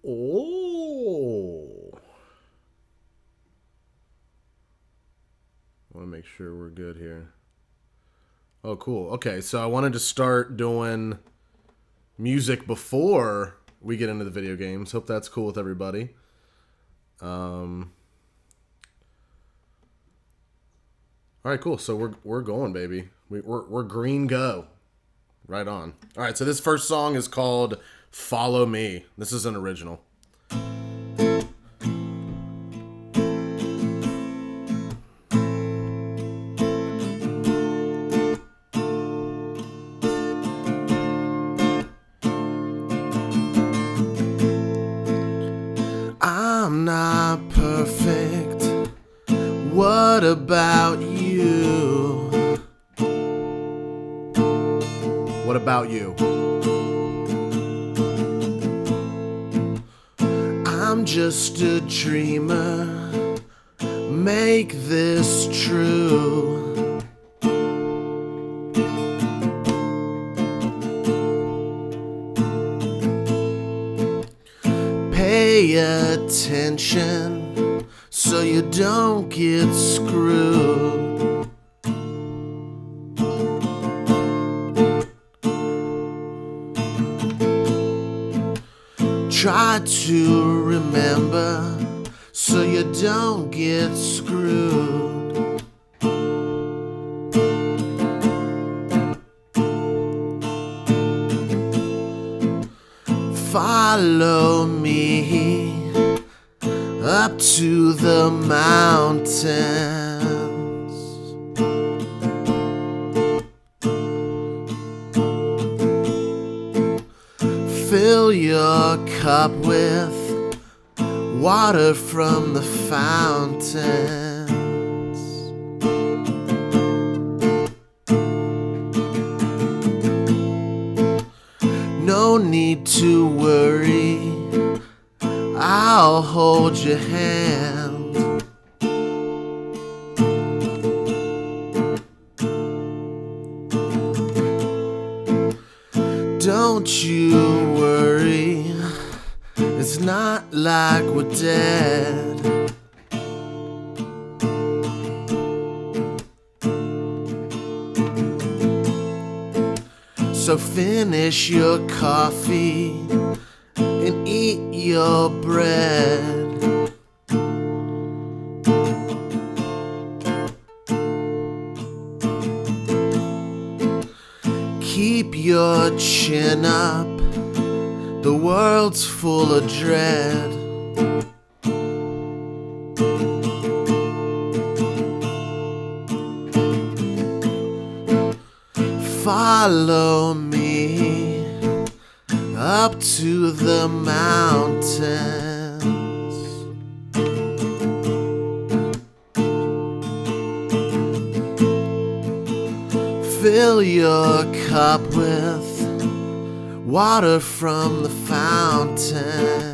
Oh. I want to make sure we're good here. Oh, cool. Okay, so I wanted to start doing music before we get into the video games. Hope that's cool with everybody. All right, cool. So we're going, baby. We're green go. Right on. All right, so this first song is called "Follow Me." This is an original. I'm not perfect. What about you? What about you? I'm just a dreamer. Make this true. Pay attention so you don't get screwed. Try to remember so you don't get screwed. Follow me up to the mountains. Fill your cup with water from the fountains. No need to worry, I'll hold your hand. Don't you worry, it's not like we're dead. So finish your coffee and eat your bread. Keep your chin up, the world's full of dread. Follow me up to the mountains. Fill your cup with water from the fountains.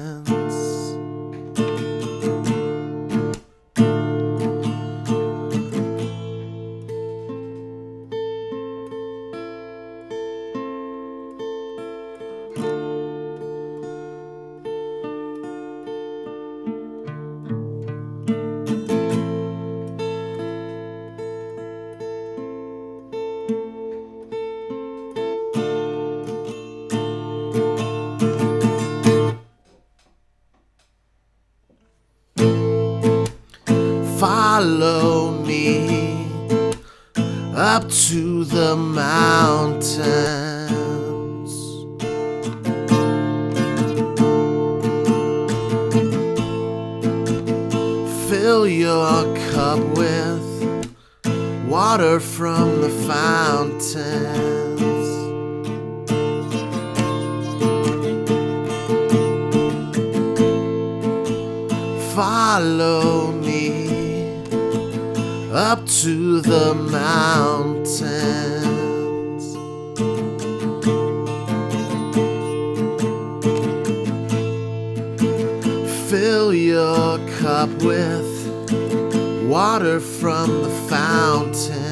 Follow me up to the mountains. Fill your cup with water from the fountains. Follow me up to the mountains. Fill your cup with water from the fountains.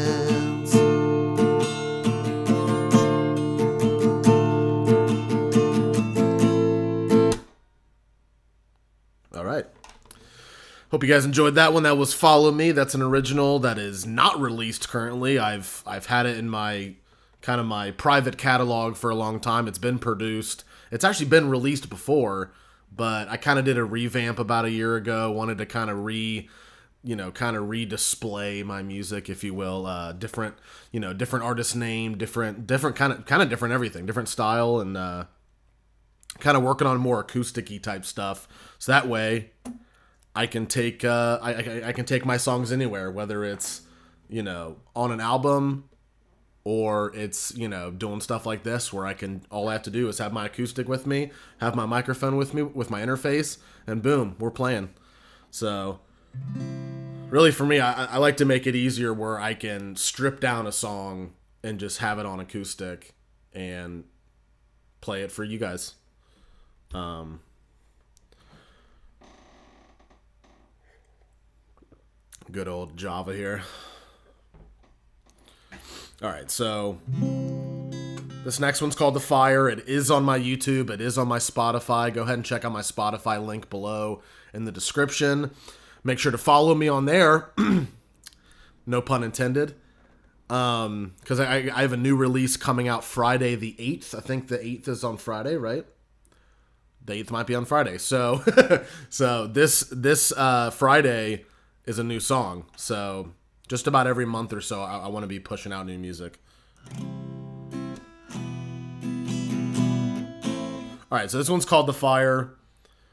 Hope you guys enjoyed that one. That was Follow Me. That's an original that is not released currently. I've had it in my kind of my private catalog for a long time. It's been produced. It's actually been released before, but I kind of did a revamp about a year ago. Wanted to kind of redisplay my music, if you will. Different artist name, different kind of different everything, different style, and kind of working on more acoustic-y type stuff. So that way, I can take I can take my songs anywhere, whether it's on an album or it's doing stuff like this where all I have to do is have my acoustic with me, have my microphone with me with my interface, and boom, we're playing. So really for me, I like to make it easier where I can strip down a song and just have it on acoustic and play it for you guys. Good old Java here. Alright, so this next one's called The Fire. It is on my YouTube. It is on my Spotify. Go ahead and check out my Spotify link below in the description. Make sure to follow me on there. No pun intended. Because I have a new release coming out Friday the 8th. I think the 8th is on Friday, right? The 8th might be on Friday. So so this Friday is a new song. So just about every month or so, I want to be pushing out new music. Alright, so this one's called The Fire.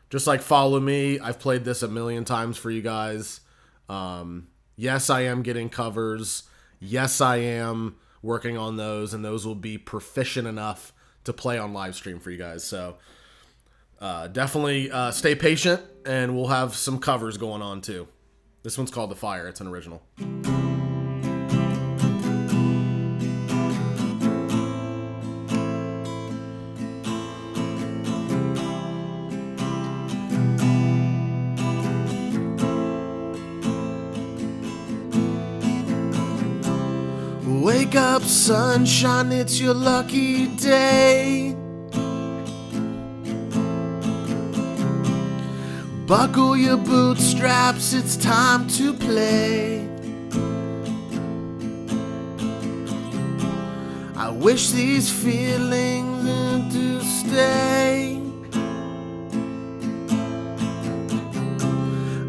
Just like Follow Me, I've played this a million times for you guys. Yes, I am getting covers. Yes, I am working on those, and those will be proficient enough to play on live stream for you guys. So definitely stay patient, and we'll have some covers going on too. This one's called The Fire. It's an original. Wake up, sunshine, it's your lucky day. Buckle your bootstraps, it's time to play. I wish these feelings had to stay.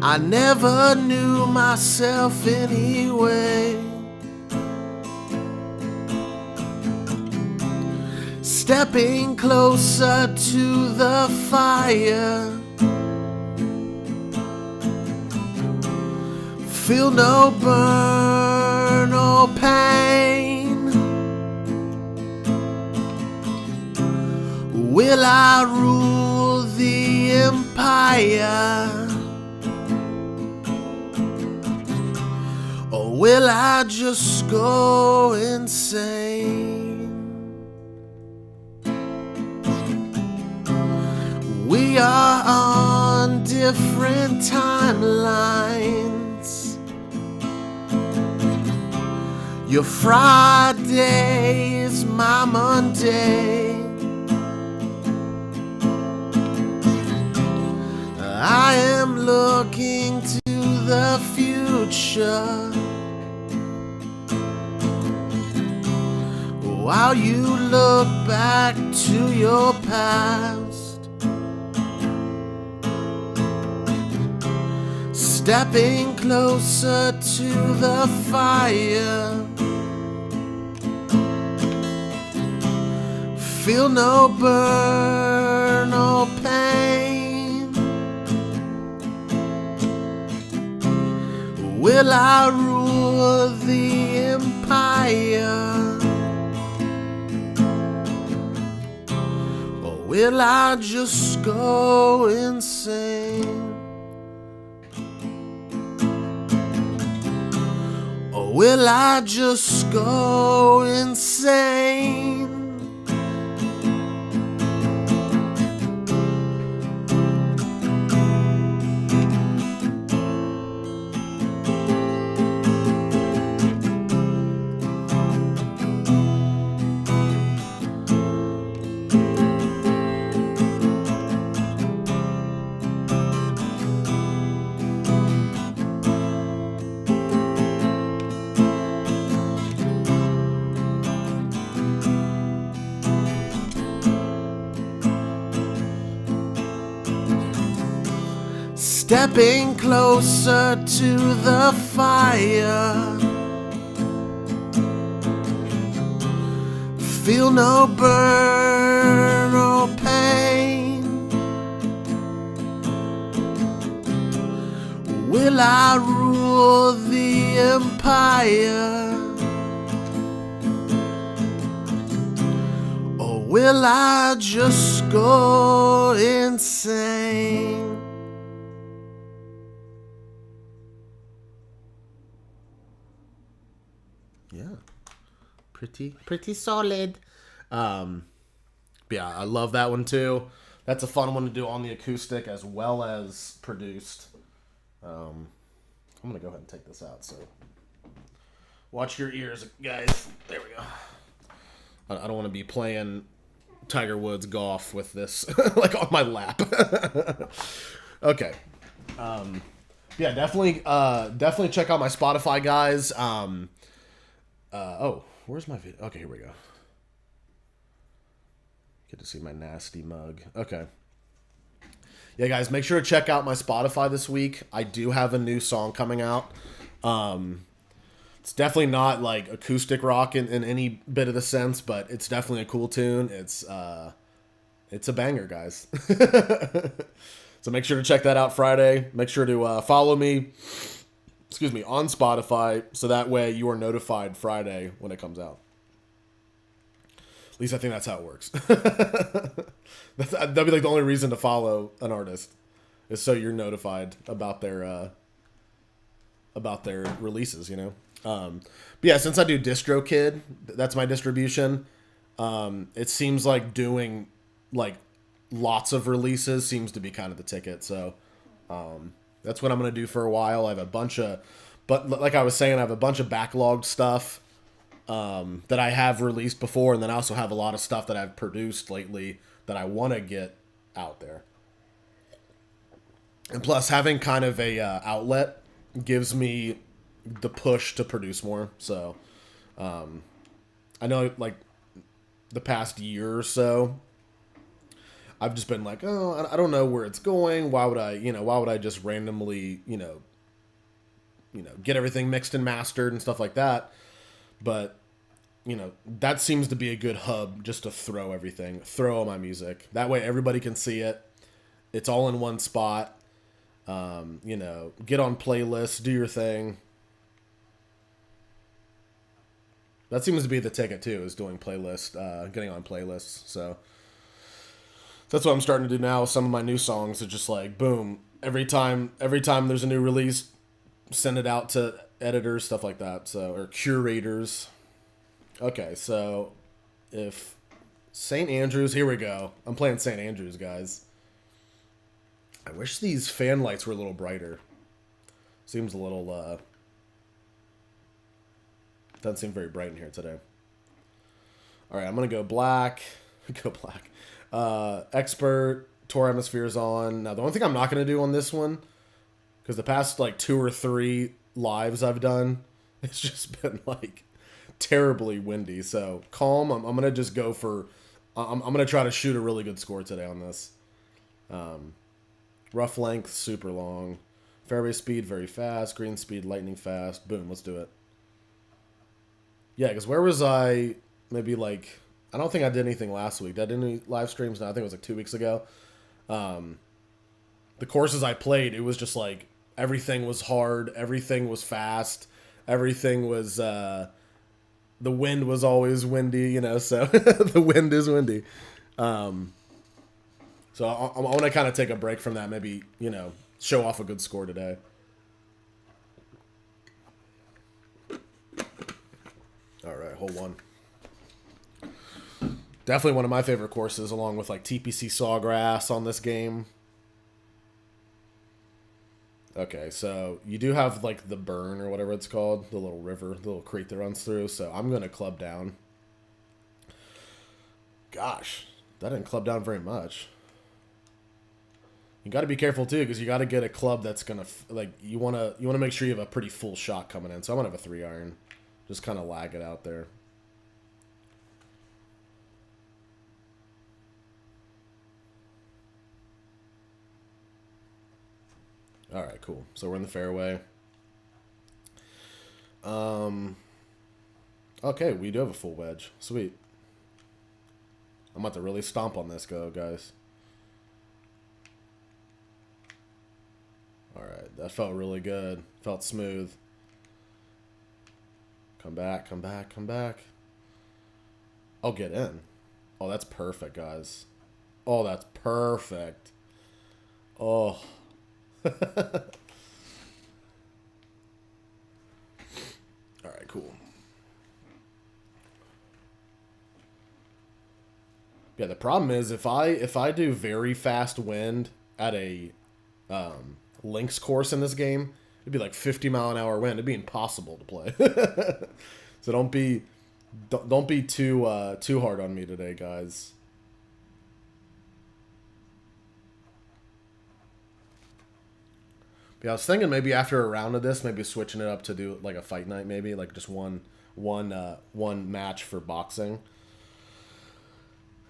I never knew myself anyway. Stepping closer to the fire. Feel no burn or pain. Will I rule the empire? Or will I just go insane? We are on different timelines. Your Friday is my Monday. I am looking to the future while you look back to your past. Stepping closer to the fire. Feel no burn or pain. Will I rule the empire? Or will I just go insane? Or will I just go insane? Stepping closer to the fire. Feel no burn or pain. Will I rule the empire? Or will I just go insane? Yeah. Pretty solid. Yeah, I love that one too. That's a fun one to do on the acoustic as well as produced. I'm gonna go ahead and take this out. So watch your ears, guys. There we go. I don't want to be playing Tiger Woods golf with this like on my lap. Okay. Yeah, definitely check out my Spotify, guys. Oh, where's my video? Okay, here we go. Get to see my nasty mug. Okay. Yeah, guys, make sure to check out my Spotify this week. I do have a new song coming out. It's definitely not like acoustic rock in any bit of the sense, but it's definitely a cool tune. It's a banger, guys. So make sure to check that out Friday. Make sure to follow me, on Spotify, so that way you are notified Friday when it comes out. At least I think that's how it works. That'd be like the only reason to follow an artist, is so you're notified about their releases, you know. But yeah, since I do DistroKid, that's my distribution. It seems like doing like lots of releases seems to be kind of the ticket. So that's what I'm gonna do for a while. I have a bunch of, but like I was saying, I have a bunch of backlogged stuff that I have released before, and then I also have a lot of stuff that I've produced lately that I want to get out there. And plus, having kind of a outlet gives me the push to produce more. So I know, like, the past year or so, I've just been like, oh, I don't know where it's going. Why would I just randomly, get everything mixed and mastered and stuff like that? But, that seems to be a good hub just to throw all my music. That way everybody can see it. It's all in one spot. Get on playlists, do your thing. That seems to be the ticket too, is doing getting on playlists. So that's what I'm starting to do now with some of my new songs. It's just like, boom, every time there's a new release, send it out to editors, stuff like that. So, or curators. Okay, so if St. Andrews, here we go. I'm playing St. Andrews, guys. I wish these fan lights were a little brighter. Seems a little, doesn't seem very bright in here today. All right, I'm going to go black. Expert, Tour Hemisphere's on. Now, the only thing I'm not going to do on this one, because the past, like, 2 or 3 lives I've done, it's just been, like, terribly windy. So, calm. I'm going to just go for... I'm going to try to shoot a really good score today on this. Rough length, super long. Fairway speed, very fast. Green speed, lightning fast. Boom, let's do it. Yeah, because where was I? Maybe like... I don't think I did anything last week. Did I do any live streams? No, I think it was like 2 weeks ago. The courses I played, it was just like everything was hard. Everything was fast. Everything was... the wind was always windy, so the wind is windy. So I want to kind of take a break from that. Maybe, show off a good score today. All right, hole 1. Definitely one of my favorite courses, along with like TPC Sawgrass on this game. Okay, so you do have like the burn or whatever it's called, the little river, the little creek that runs through. So I'm going to club down. Gosh, that didn't club down very much. You got to be careful too, because you got to get a club that's going to, like, you want to make sure you have a pretty full shot coming in. So I'm going to have a 3-iron. Just kind of lag it out there. All right, cool. So we're in the fairway. Okay, we do have a full wedge. Sweet. I'm about to really stomp on this guys. All right, that felt really good. Felt smooth. Come back, come back, come back. I'll get in. Oh, that's perfect, guys. Oh, that's perfect. Oh. All right, cool. Yeah, the problem is if I do very fast wind at a links course in this game, it'd be like 50-mile-an-hour wind. It'd be impossible to play. So don't be too hard on me today, guys. Yeah, I was thinking maybe after a round of this, maybe switching it up to do like a fight night, maybe like just one match for boxing.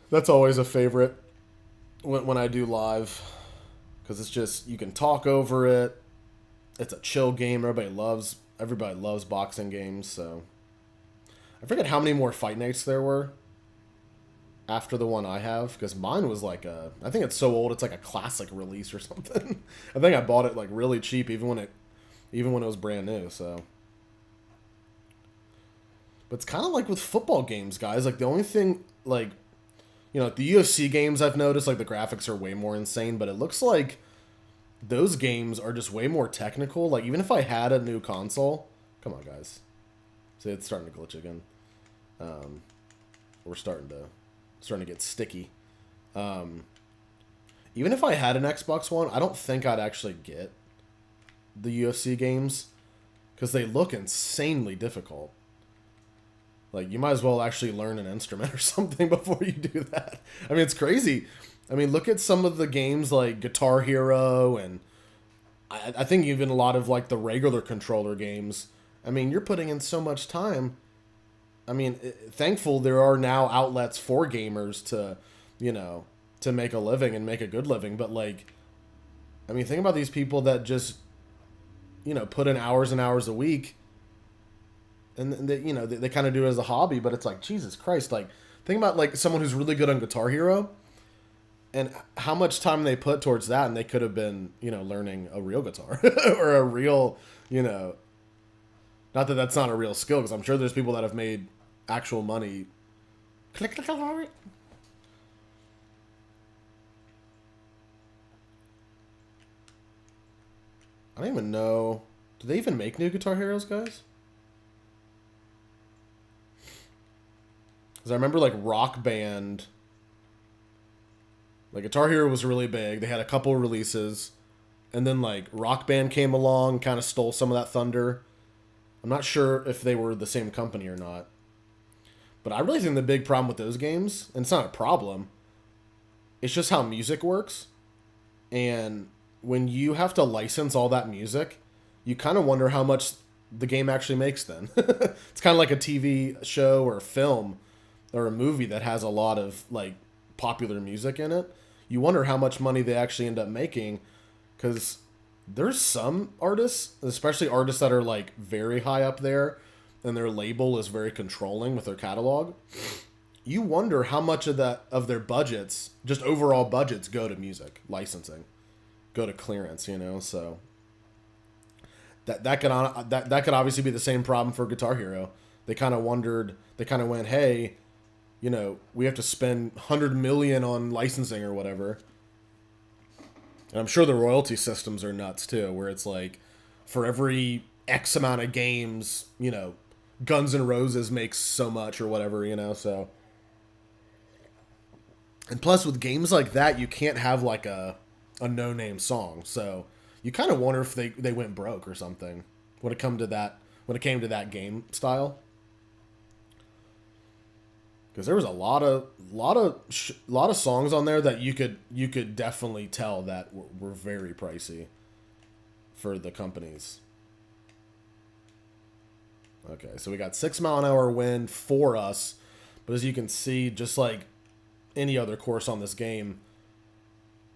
That's always a favorite when I do live, because it's just you can talk over it. It's a chill game. Everybody loves boxing games. So I forget how many more fight nights there were after the one I have, because mine was like I think it's so old it's like a classic release or something. I think I bought it like really cheap even when it was brand new. So, but it's kind of like with football games, guys. Like the only thing, like, you know, the UFC games I've noticed, like the graphics are way more insane, but it looks like those games are just way more technical. Like even if I had a new console, come on, guys. See, it's starting to glitch again. We're starting to get sticky. Even if I had an Xbox One, I don't think I'd actually get the UFC games because they look insanely difficult. Like, you might as well actually learn an instrument or something before you do that. I mean, it's crazy. I mean, look at some of the games like Guitar Hero, and I think even a lot of like the regular controller games. I mean, you're putting in so much time. I mean, thankful there are now outlets for gamers to, you know, to make a living and make a good living. But like, I mean, think about these people that just, you know, put in hours and hours a week, and they, you know, they kind of do it as a hobby. But it's like, Jesus Christ, like, think about like someone who's really good on Guitar Hero, and how much time they put towards that, and they could have been, you know, learning a real guitar or a real, you know. Not that that's not a real skill, because I'm sure there's people that have made actual money. Click, click, click. I don't even know. Do they even make new Guitar Heroes, guys? Because I remember, like, Rock Band. Like, Guitar Hero was really big. They had a couple releases. And then, like, Rock Band came along, kind of stole some of that thunder. I'm not sure if they were the same company or not. But I really think the big problem with those games, and it's not a problem, it's just how music works. And when you have to license all that music, you kind of wonder how much the game actually makes then. It's kind of like a TV show or a film or a movie that has a lot of like popular music in it. You wonder how much money they actually end up making, because there's some artists, especially artists that are like very high up there and their label is very controlling with their catalog. You wonder how much of their budgets, just overall budgets, go to music licensing, go to clearance, you know. So that could obviously be the same problem for Guitar Hero. They kind of went, hey, you know, we have to spend 100 million on licensing or whatever. And I'm sure the royalty systems are nuts too, where it's like for every X amount of games, you know, Guns N' Roses makes so much or whatever, you know. So, and plus with games like that, you can't have like a no-name song. So you kind of wonder if they went broke or something when it came to that game style. Because there was a lot of songs on there that you could definitely tell that were very pricey for the companies. Okay, so we got 6-mile-an-hour wind for us, but as you can see, just like any other course on this game,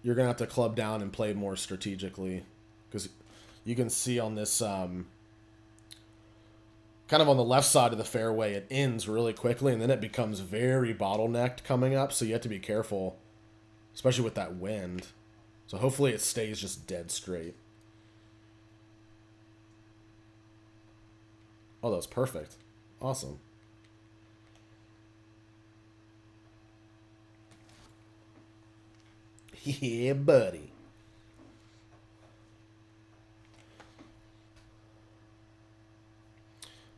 you're gonna have to club down and play more strategically, because you can see on this kind of on the left side of the fairway, it ends really quickly, and then it becomes very bottlenecked coming up. So you have to be careful, especially with that wind. So hopefully it stays just dead straight. Oh, that was perfect. Awesome. Yeah, buddy.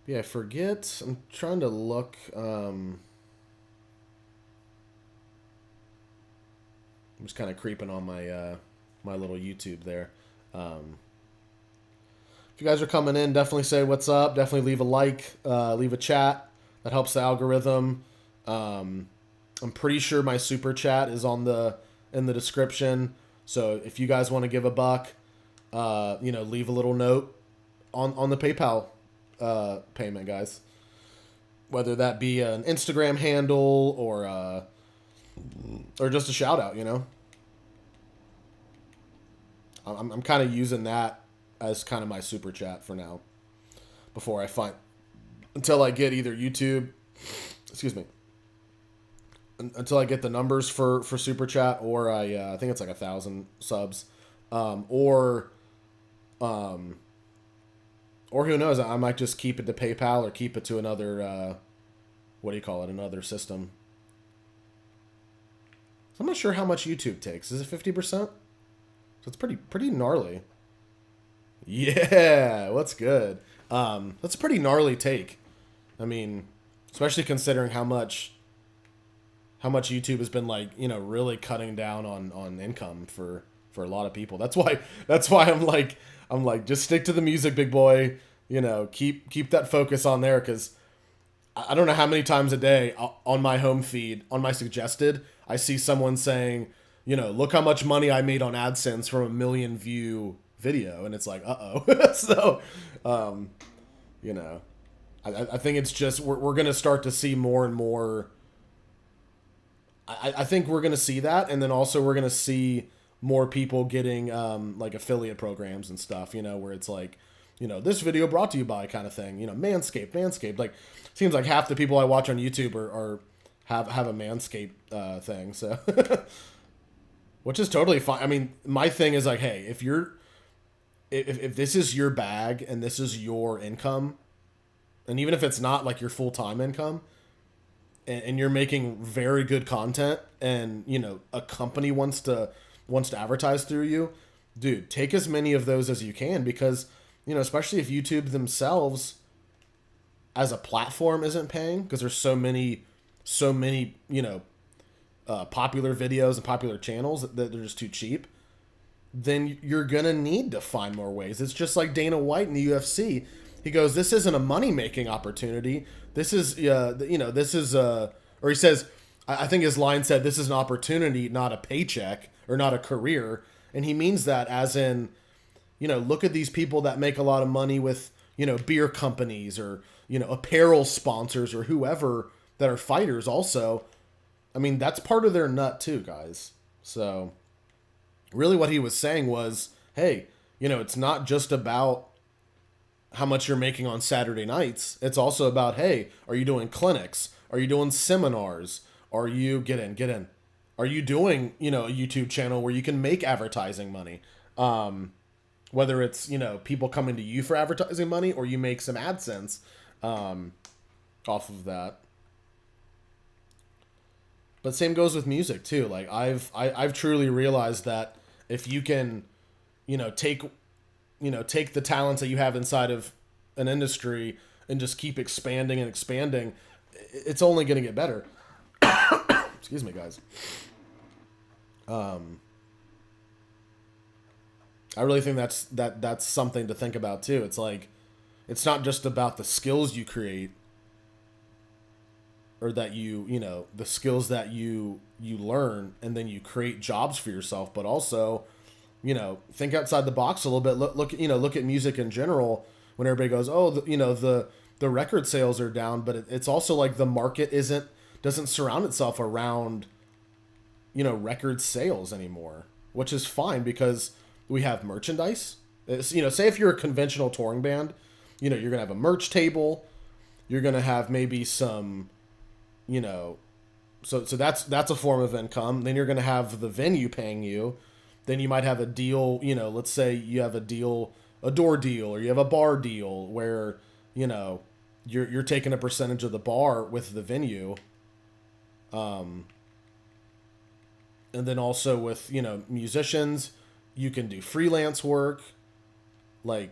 Yeah, I forget. I'm trying to look. I'm just kind of creeping on my my little YouTube there. If you guys are coming in, definitely say what's up. Definitely leave a like, leave a chat. That helps the algorithm. I'm pretty sure my super chat is in the description. So if you guys want to give a buck, leave a little note on the PayPal payment, guys. Whether that be an Instagram handle or just a shout out, I'm kind of using that as kind of my super chat for now. Before I find until I get either YouTube, excuse me, until I get the numbers for super chat, or I think it's like 1,000 subs, or who knows, I might just keep it to PayPal or keep it to another another system. So I'm not sure how much YouTube takes. Is it 50%? So it's pretty gnarly. Yeah, what's good? That's a pretty gnarly take. I mean, especially considering how much YouTube has been really cutting down on income for a lot of people. That's why I'm like just stick to the music, big boy. Keep that focus on there, because I don't know how many times a day on my home feed, on my suggested, I see someone saying, look how much money I made on AdSense from a 1 million view video, and it's like, uh-oh. So, I think it's just we're gonna start to see more and more. I think we're gonna see that, and then also we're gonna see more people getting like affiliate programs and stuff, where it's like, this video brought to you by kind of thing, Manscaped. Like, seems like half the people I watch on YouTube have a Manscaped thing, so which is totally fine. I mean, my thing is like, hey, if this is your bag and this is your income, and even if it's not like your full-time income, and you're making very good content, and a company wants to advertise through you, dude, take as many of those as you can, because especially if YouTube themselves as a platform isn't paying, because there's so many popular videos and popular channels that they're just too cheap, then you're gonna need to find more ways. It's just like Dana White in the UFC. He goes, "This isn't a money-making opportunity. This is, or he says, I think his line said, this is an opportunity, not a paycheck or not a career." And he means that as in, look at these people that make a lot of money with, beer companies or, apparel sponsors or whoever that are fighters also. I mean, that's part of their nut too, guys. So really what he was saying was, hey, it's not just about how much you're making on Saturday nights. It's also about, hey, are you doing clinics? Are you doing seminars? Are you get in? Are you doing, a YouTube channel where you can make advertising money? Whether it's, people coming to you for advertising money, or you make some AdSense off of that. But same goes with music too. Like I've truly realized that if you can, take the talents that you have inside of an industry and just keep expanding and expanding, it's only going to get better. Excuse me, guys. I really think that's something to think about too. It's like, it's not just about the skills you create, or that the skills that you learn and then you create jobs for yourself, but also, think outside the box a little bit. Look at music in general. When everybody goes, oh, the record sales are down, but it's also like the market doesn't surround itself around, record sales anymore, which is fine, because we have merchandise Say if you're a conventional touring band, you're gonna have a merch table, you're gonna have maybe some, you know, so that's a form of income. Then you're gonna have the venue paying you. Then you might have a deal. Let's say you have a deal, a door deal, or you have a bar deal where you know you're taking a percentage of the bar with the venue. And then also with musicians, you can do freelance work, like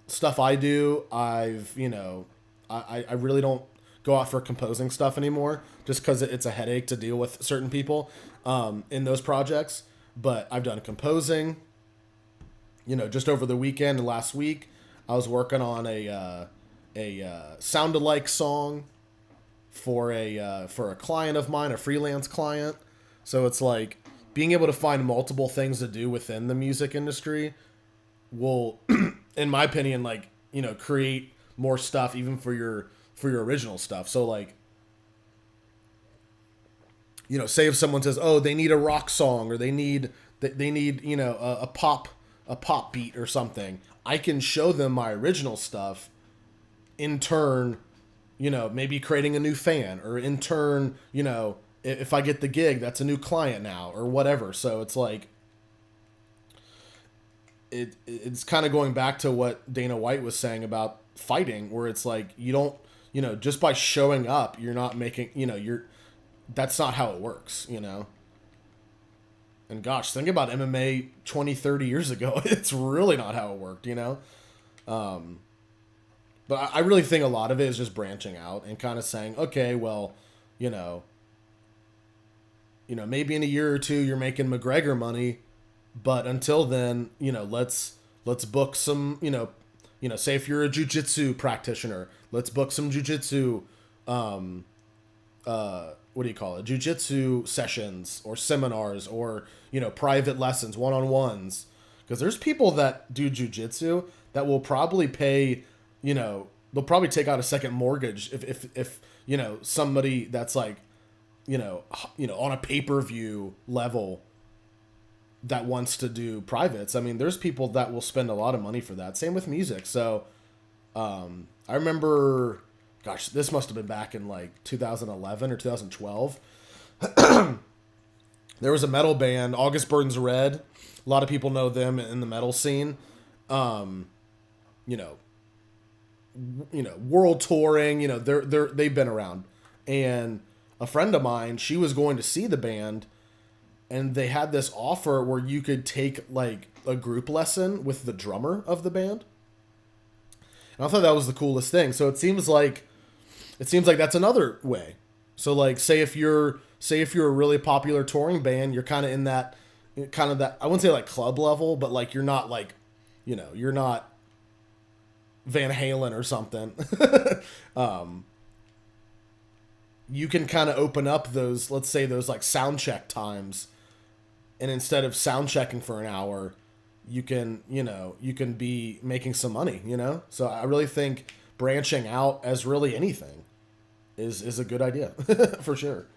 stuff I do. I really don't go out for composing stuff anymore, just because it's a headache to deal with certain people in those projects. But I've done composing. Just over the weekend and last week, I was working on a sound alike song for a client of mine, a freelance client. So it's like being able to find multiple things to do within the music industry will, in my opinion, create more stuff even for your original stuff. So say if someone says, oh, they need a rock song, or they need a pop beat or something, I can show them my original stuff, in turn, maybe creating a new fan, or in turn, if I get the gig, that's a new client now, or whatever. So it's like, it's kind of going back to what Dana White was saying about fighting, where it's like, you don't, just by showing up, you're not making, that's not how it works, And gosh, think about MMA 20, 30 years ago. It's really not how it worked, But I really think a lot of it is just branching out and kind of saying, okay, well, maybe in a year or two you're making McGregor money, but until then, let's book some, say if you're a jiu-jitsu practitioner, let's book some jiu-jitsu, what do you call it? Jiu-jitsu sessions or seminars, or, private lessons, one-on-ones. Because there's people that do jiu-jitsu that will probably pay, they'll probably take out a second mortgage if somebody that's like, on a pay-per-view level that wants to do privates. I mean, there's people that will spend a lot of money for that. Same with music. So, I remember, gosh, this must have been back in 2011 or 2012. There was a metal band, August Burns Red. A lot of people know them in the metal scene. World touring. They've been around. And a friend of mine, she was going to see the band, and they had this offer where you could take a group lesson with the drummer of the band. And I thought that was the coolest thing. So it seems like that's another way. So say if you're a really popular touring band, you're kind of in that I wouldn't say club level, but you're not you're not Van Halen or something. You can kind of open up those, let's say those sound check times, and instead of sound checking for an hour, you can be making some money, So I really think branching out as really anything is a good idea for sure.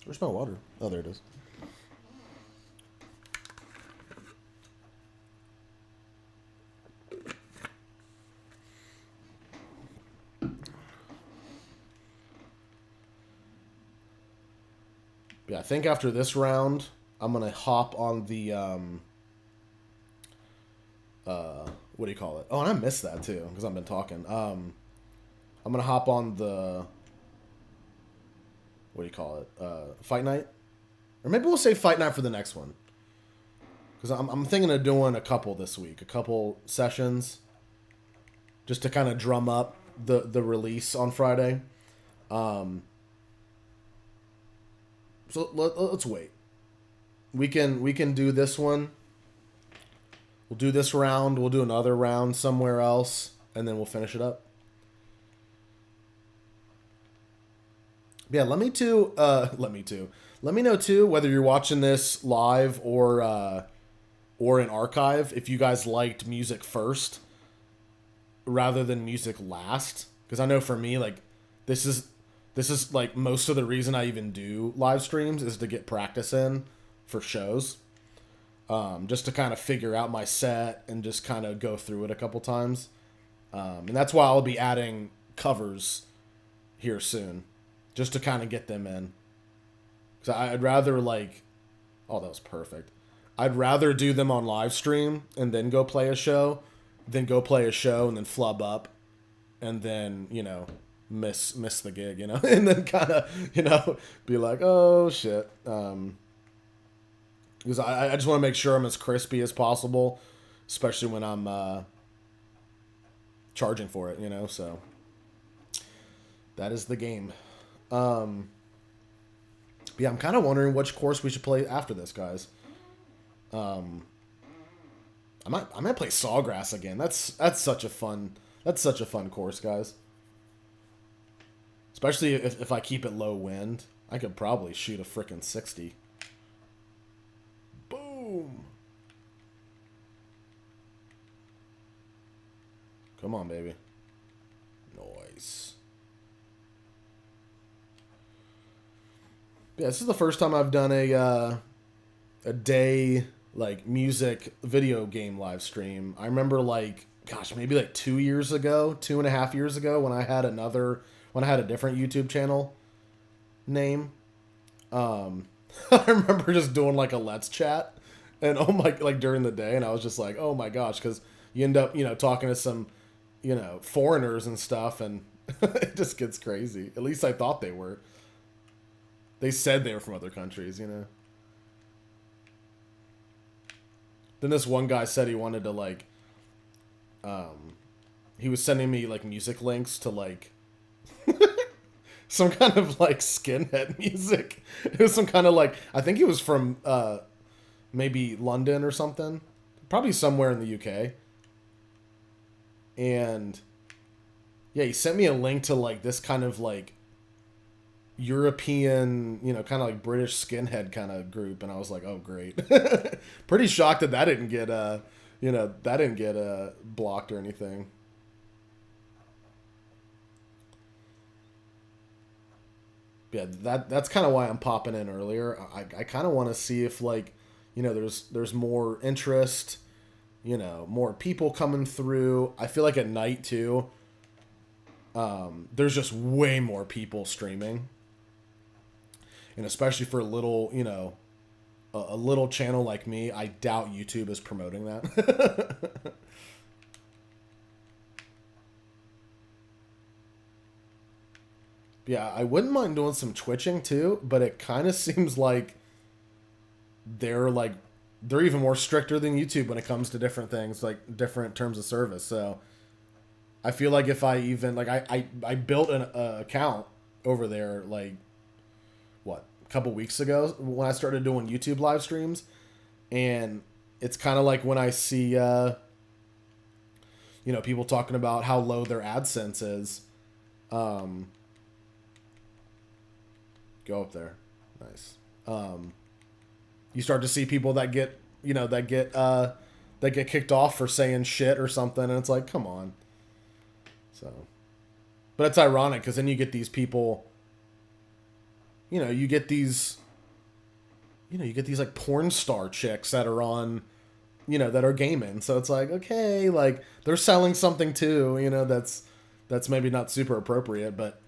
Where's my water? Oh, there it is. Yeah, I think after this round, I'm gonna hop on the what do you call it? Oh, and I missed that too because I've been talking. I'm gonna hop on the, what do you call it? Fight night, or maybe we'll say fight night for the next one, because I'm thinking of doing a couple this week, a couple sessions, just to kind of drum up the release on Friday. So let's wait. We can do this one. We'll do this round. We'll do another round somewhere else, and then we'll finish it up. Yeah, let me know too whether you're watching this live or in archive, if you guys liked music first rather than music last. Because I know for me, this is most of the reason I even do live streams is to get practice in for shows. just to kind of figure out my set and just kind of go through it a couple times. And that's why I'll be adding covers here soon, just to kind of get them in. Because I'd rather like, oh, that was perfect. I'd rather do them on live stream and then go play a show, than go play a show and then flub up, and then miss the gig, and then kind of be like, oh shit. Because I just want to make sure I'm as crispy as possible, especially when I'm charging for it, so that is the game. Yeah, I'm kind of wondering which course we should play after this, guys. I might play Sawgrass again. That's such a fun course, guys. Especially if I keep it low wind, I could probably shoot a frickin' 60. Boom. Come on, baby. Nice. Yeah, this is the first time I've done a day like music video game live stream. I remember like, gosh, maybe like 2.5 years ago when I had a different YouTube channel name. I remember just doing like a Let's Chat, and like during the day, and I was just like, oh my gosh, because you end up talking to some foreigners and stuff, and it just gets crazy. At least I thought they were. They said they were from other countries, Then this one guy said he wanted to like, he was sending me like music links to like some kind of like skinhead music. It was some kind of like, I think he was from maybe London or something, probably somewhere in the UK. And yeah, he sent me a link to like this kind of like European, kind of like British skinhead kind of group, and I was like, oh great. Pretty shocked that didn't get blocked or anything. Yeah, that's kind of why I'm popping in earlier. I kind of want to see if like, there's more interest, more people coming through. I feel like at night too, there's just way more people streaming. And especially for a little, a little channel like me, I doubt YouTube is promoting that. Yeah, I wouldn't mind doing some twitching too, but it kind of seems like they're even more stricter than YouTube when it comes to different things, like different terms of service. So I feel like if I even like I built an account over there like what, a couple weeks ago when I started doing YouTube live streams, and it's kind of like when I see people talking about how low their AdSense is. Go up there. Nice. You start to see people that get kicked off for saying shit or something, and it's like, come on. So, but it's ironic because then you get these people, you get these like porn star chicks that are on, that are gaming. So it's like, okay, like they're selling something too, that's maybe not super appropriate, but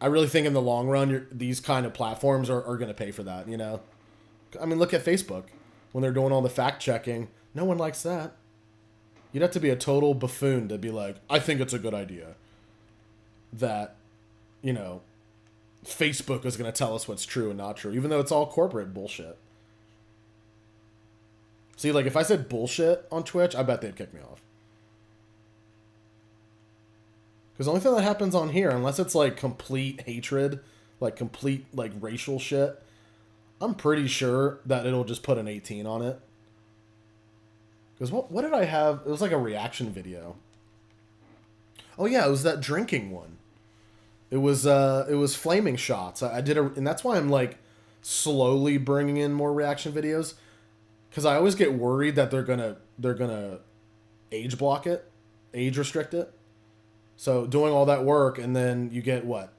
I really think in the long run, these kind of platforms are going to pay for that, I mean, look at Facebook. When they're doing all the fact checking, no one likes that. You'd have to be a total buffoon to be like, I think it's a good idea that, Facebook is going to tell us what's true and not true, even though it's all corporate bullshit. See, like, if I said bullshit on Twitch, I bet they'd kick me off. Because the only thing that happens on here, unless it's like complete hatred, like complete like racial shit, I'm pretty sure that it'll just put an 18 on it. Because what did I have? It was like a reaction video. Oh yeah, it was that drinking one. It was flaming shots. I did and that's why I'm like slowly bringing in more reaction videos, because I always get worried that they're gonna age block it, age restrict it. So doing all that work, and then you get what?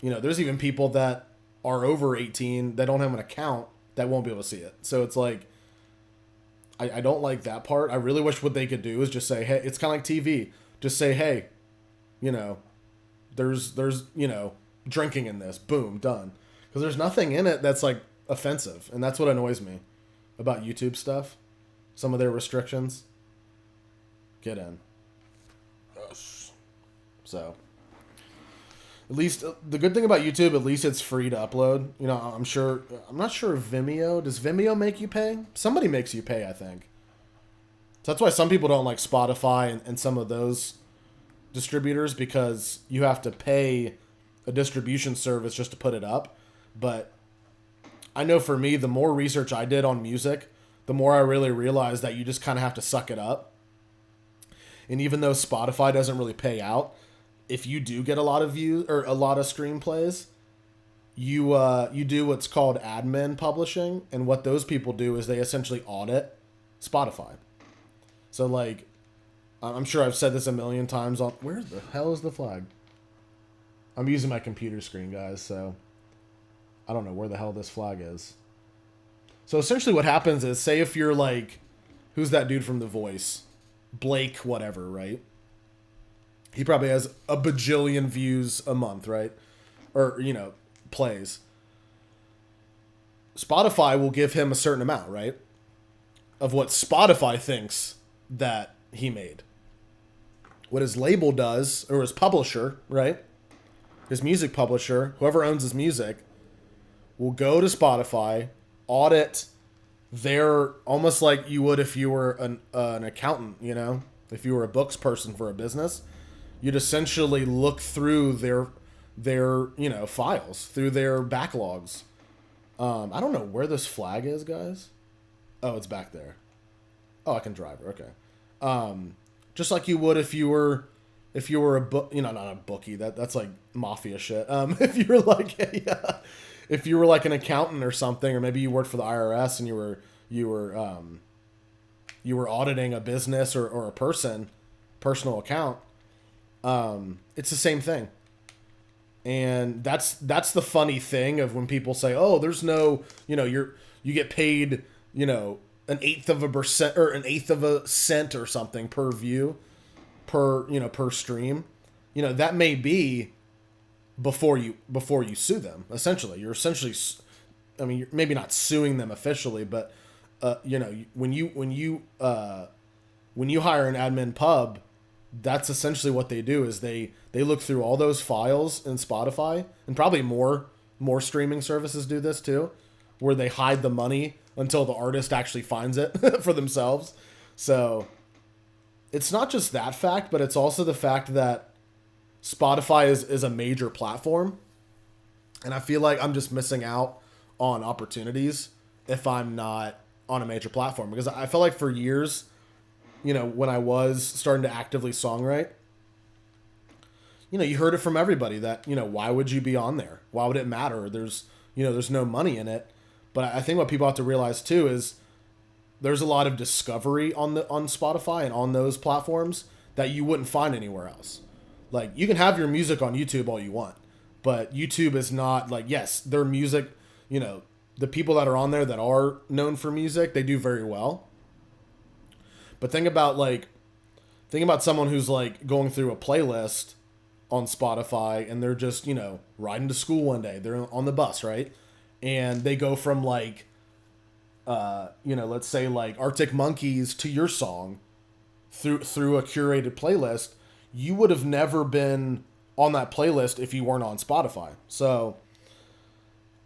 There's even people that are over 18 that don't have an account that won't be able to see it. So it's like, I don't like that part. I really wish what they could do is just say, hey, it's kind of like TV. Just say, hey, you know, there's drinking in this. Boom, done. Because there's nothing in it that's like offensive, and that's what annoys me about YouTube stuff. Some of their restrictions. Get in. Yes. So, at least the good thing about YouTube, at least it's free to upload. You know, I'm not sure if Vimeo, does Vimeo make you pay? Somebody makes you pay, I think. So that's why some people don't like Spotify and some of those distributors, because you have to pay a distribution service just to put it up. But I know for me, the more research I did on music, the more I really realized that you just kind of have to suck it up. And even though Spotify doesn't really pay out, if you do get a lot of views or a lot of stream plays, you do what's called admin publishing, and what those people do is they essentially audit Spotify. So like, I'm sure I've said this a million times on, where the hell is the flag? I'm using my computer screen, guys, so I don't know where the hell this flag is. So essentially what happens is, say if you're like, who's that dude from The Voice? Blake whatever, right? He probably has a bajillion views a month, right? Or, plays. Spotify will give him a certain amount, right? Of what Spotify thinks that he made. What his label does, or his publisher, right? His music publisher, whoever owns his music, will go to Spotify, audit their, almost like you would if you were an accountant, if you were a books person for a business. You'd essentially look through their files, through their backlogs. I don't know where this flag is, guys. Oh, it's back there. Oh, I can drive her. Okay. Just like you would if you were a book, not a bookie. That's like mafia shit. If you were like if you were like an accountant or something, or maybe you worked for the IRS and you were auditing a business or a personal account. It's the same thing. And that's the funny thing of when people say, oh, there's no, you get paid, an eighth of a percent or an eighth of a cent or something per view, per stream. That may be before you sue them. Essentially, you're you're maybe not suing them officially, but when you hire an admin pub, that's essentially what they do, is they look through all those files in Spotify, and probably more streaming services do this too, where they hide the money until the artist actually finds it for themselves. So it's not just that fact, but it's also the fact that Spotify is a major platform, and I feel like I'm just missing out on opportunities if I'm not on a major platform, because I felt like for years, when I was starting to actively songwrite, you heard it from everybody that, why would you be on there? Why would it matter? There's no money in it. But I think what people have to realize too is there's a lot of discovery on Spotify and on those platforms that you wouldn't find anywhere else. Like, you can have your music on YouTube all you want, but YouTube is not like, yes, their music, the people that are on there that are known for music, they do very well. But think about someone who's like going through a playlist on Spotify, and they're just, riding to school one day. They're on the bus, right? And they go from like, let's say like Arctic Monkeys to your song through a curated playlist. You would have never been on that playlist if you weren't on Spotify. So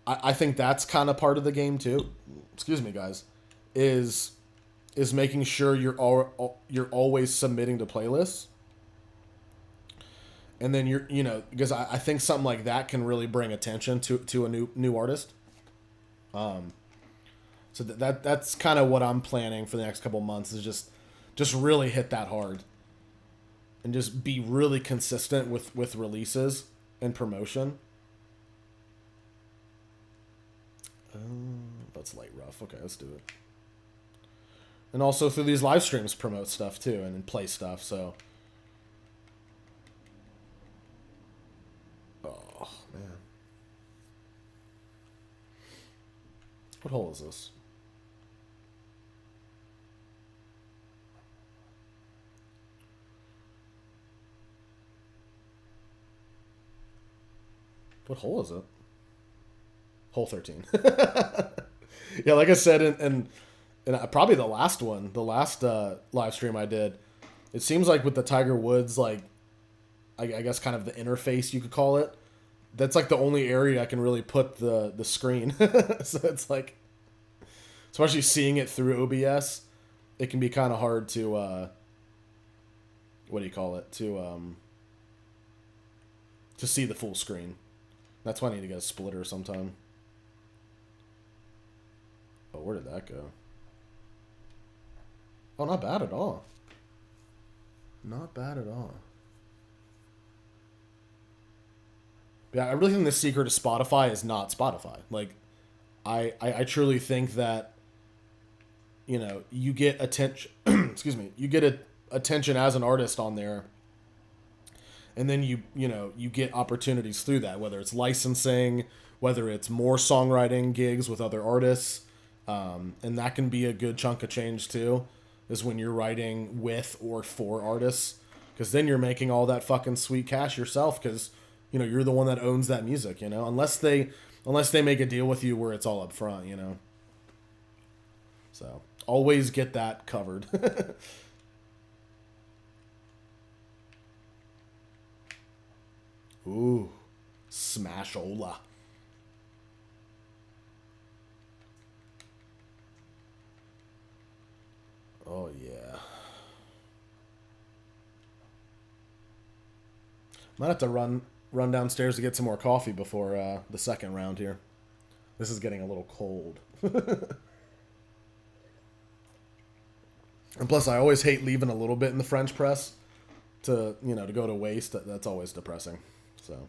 I think that's kind of part of the game too. Excuse me, guys. Is making sure you're always submitting to playlists. And then because I think something like that can really bring attention to a new artist. So that's kind of what I'm planning for the next couple months, is just really hit that hard. And just be really consistent with releases and promotion. That's light rough. Okay, let's do it. And also through these live streams, promote stuff too, and play stuff. So, oh man, What hole is this? What hole is it? Hole 13. Yeah, like I said, and probably the last one, the last live stream I did, it seems like with the Tiger Woods, like, I guess kind of the interface, you could call it, that's like the only area I can really put the screen. So it's like, especially seeing it through OBS, it can be kind of hard to, what do you call it, to see the full screen. That's why I need to get a splitter sometime. Oh, where did that go? Oh, not bad at all. Not bad at all. Yeah, I really think the secret of Spotify is not Spotify. Like, I truly think that, you know, you get attention. Excuse me. You get attention as an artist on there, and then you get opportunities through that, whether it's licensing, whether it's more songwriting gigs with other artists, and that can be a good chunk of change too, is when you're writing with or for artists, because then you're making all that fucking sweet cash yourself, because you know you're the one that owns that music, you know, unless they make a deal with you where it's all up front, you know. So always get that covered. Ooh, Smashola. Oh yeah. Might have to run downstairs to get some more coffee before the second round here. This is getting a little cold. And plus, I always hate leaving a little bit in the French press to go to waste. That's always depressing. So,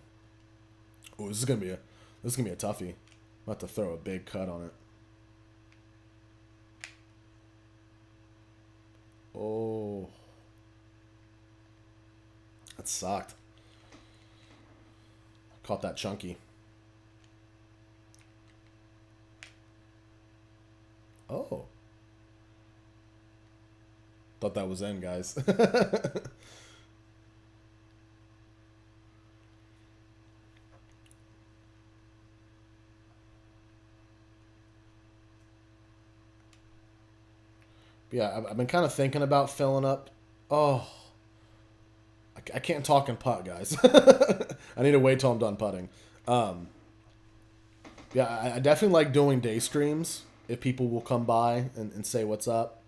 oh, this is gonna be a toughie. I'm about to throw a big cut on it. Oh, that sucked. Caught that chunky. Oh, thought that was in, guys. Yeah, I've been kind of thinking about filling up. Oh, I can't talk and putt, guys. I need to wait till I'm done putting. Yeah, I definitely like doing day streams if people will come by and say what's up.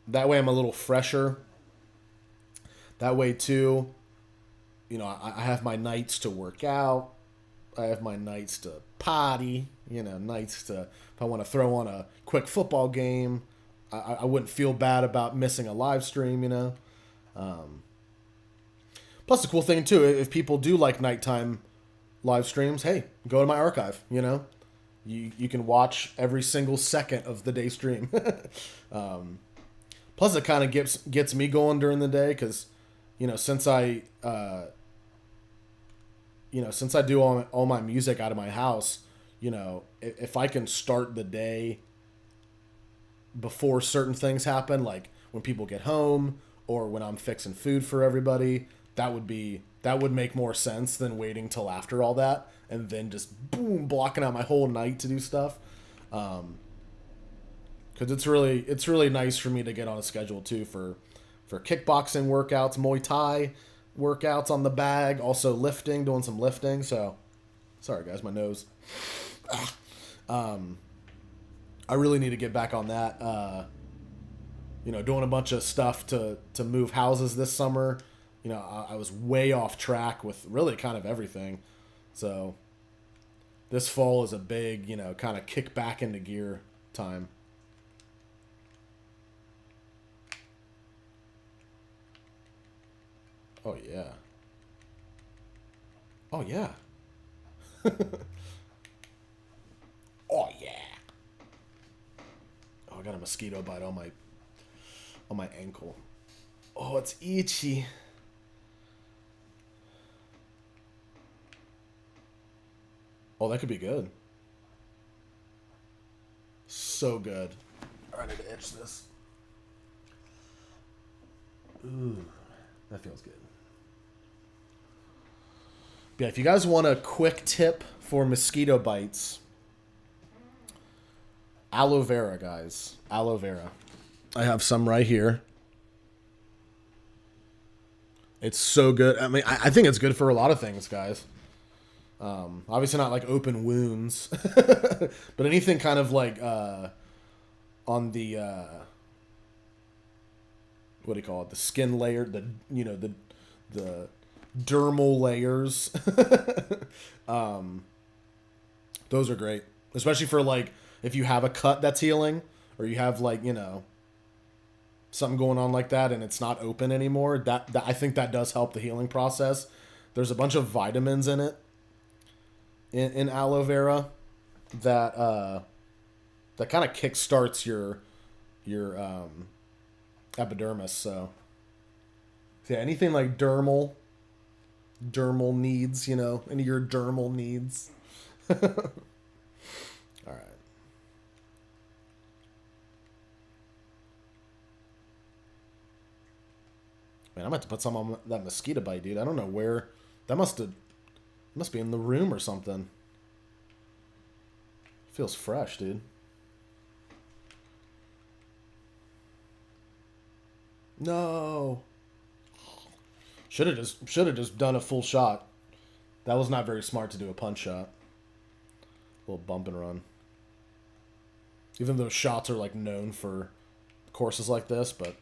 That way I'm a little fresher. That way, too, you know, I have my nights to work out. I have my nights to potty, you know, nights to, if I want to throw on a quick football game, I wouldn't feel bad about missing a live stream, you know. Plus, the cool thing, too, if people do like nighttime live streams, hey, go to my archive, you know. You can watch every single second of the day stream. Plus, it kind of gets me going during the day because, you know, since I do all my music out of my house, you know, if I can start the day before certain things happen, like when people get home or when I'm fixing food for everybody, that would make more sense than waiting till after all that and then just boom blocking out my whole night to do stuff. Because it's really nice for me to get on a schedule too for kickboxing workouts, Muay Thai workouts on the bag, also lifting, doing some lifting. So, sorry guys, my nose. I really need to get back on that. You know, doing a bunch of stuff to move houses this summer. You know, I was way off track with really kind of everything. So, this fall is a big, you know, kind of kick back into gear time. Oh yeah. Oh yeah. Oh yeah. Oh, I got a mosquito bite on my ankle. Oh, it's itchy. Oh, that could be good. So good. All right, I need to itch this. Ooh, that feels good. Yeah, if you guys want a quick tip for mosquito bites, aloe vera, guys. Aloe vera. I have some right here. It's so good. I mean, I think it's good for a lot of things, guys. Obviously not like open wounds, but anything kind of like on the what do you call it? The skin layer, the dermal layers. Those are great, especially for like if you have a cut that's healing, or you have like something going on like that and it's not open anymore. That I think that does help the healing process. There's a bunch of vitamins in it in aloe vera that that kind of kickstarts your epidermis. So yeah, anything like dermal needs, any of your dermal needs. All right. Man, I'm going to have to put some on that mosquito bite, dude. I don't know where. That must be in the room or something. Feels fresh, dude. No. Should have just done a full shot. That was not very smart to do a punch shot. A little bump and run. Even though shots are like known for courses like this, but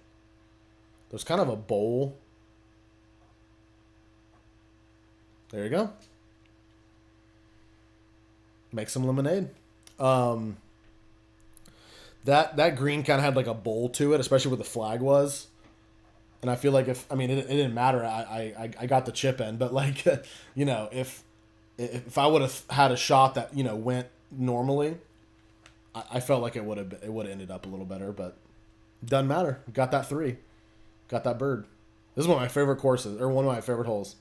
there's kind of a bowl. There you go. Make some lemonade. That green kind of had like a bowl to it, especially where the flag was. And I feel like it didn't matter. I got the chip in, but like, if I would have had a shot that went normally, I felt like it would have ended up a little better. But doesn't matter. Got that 3. Got that bird. This is one of my favorite courses, or one of my favorite holes.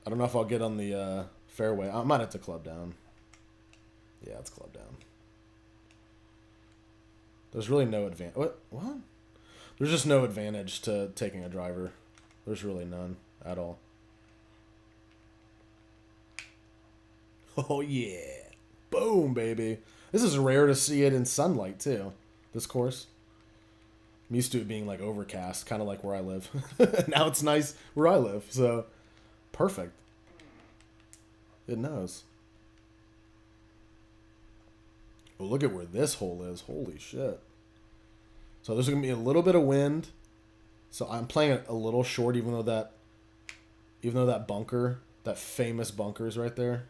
I don't know if I'll get on the fairway. I might have to club down. Yeah, it's club down. There's really no advantage. What? There's just no advantage to taking a driver. There's really none at all. Oh, yeah. Boom, baby. This is rare to see it in sunlight, too. This course. I'm used to it being, like, overcast, kind of like where I live. Now it's nice where I live, so perfect. It knows. Well, look at where this hole is. Holy shit. So there's going to be a little bit of wind. So I'm playing it a little short, even though that bunker, that famous bunker is right there.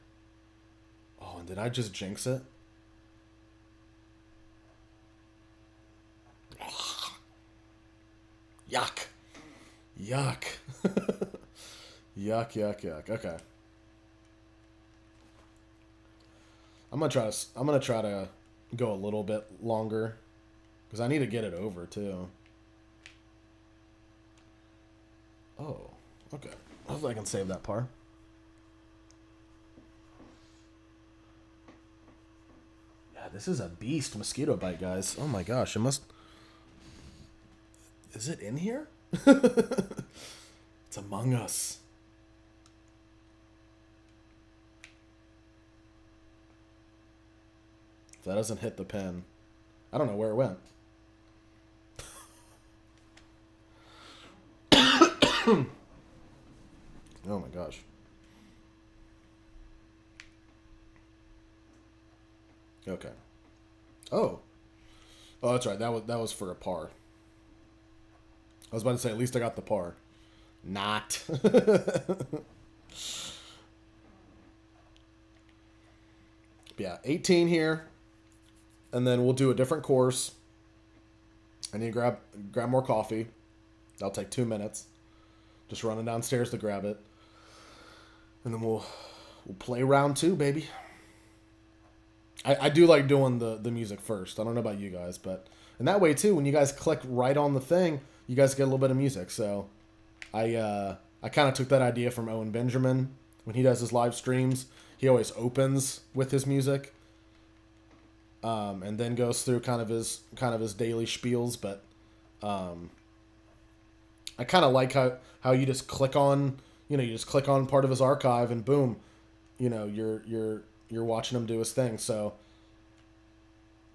Oh, and did I just jinx it? Yuck. Yuck. Yuck. Okay. I'm gonna try to go a little bit longer because I need to get it over too. Oh, okay. Hopefully I can save that par. Yeah, this is a beast mosquito bite, guys. Oh my gosh, it must. Is it in here? It's among us. If that doesn't hit the pin, I don't know where it went. Oh my gosh. Okay. Oh, that's right. That was for a par. I was about to say, at least I got the par. Not. Yeah, 18 here. And then we'll do a different course. I need to grab more coffee. That'll take 2 minutes. Just running downstairs to grab it. And then we'll play round 2, baby. I do like doing the music first. I don't know about you guys, but and that way too, when you guys click right on the thing, you guys get a little bit of music. So I kind of took that idea from Owen Benjamin when he does his live streams, he always opens with his music, and then goes through kind of his daily spiels. But I kind of like how you just click on, you just click on part of his archive and boom, you're watching him do his thing. So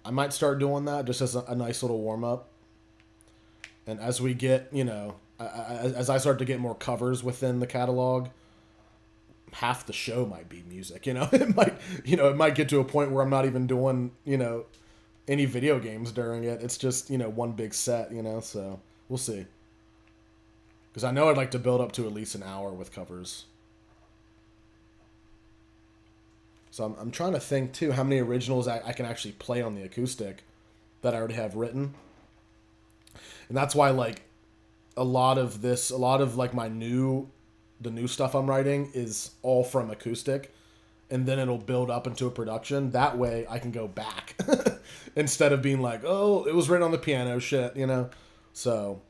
I might start doing that just as a nice little warm up. And as we get, as I start to get more covers within the catalog, half the show might be music. It might get to a point where I'm not even doing, any video games during it. It's just, one big set. So we'll see. Because I know I'd like to build up to at least an hour with covers. So I'm trying to think too how many originals I can actually play on the acoustic that I already have written. And that's why like a lot of like the new stuff I'm writing is all from acoustic, and then it'll build up into a production. That way I can go back instead of being like, oh, it was written on the piano shit, So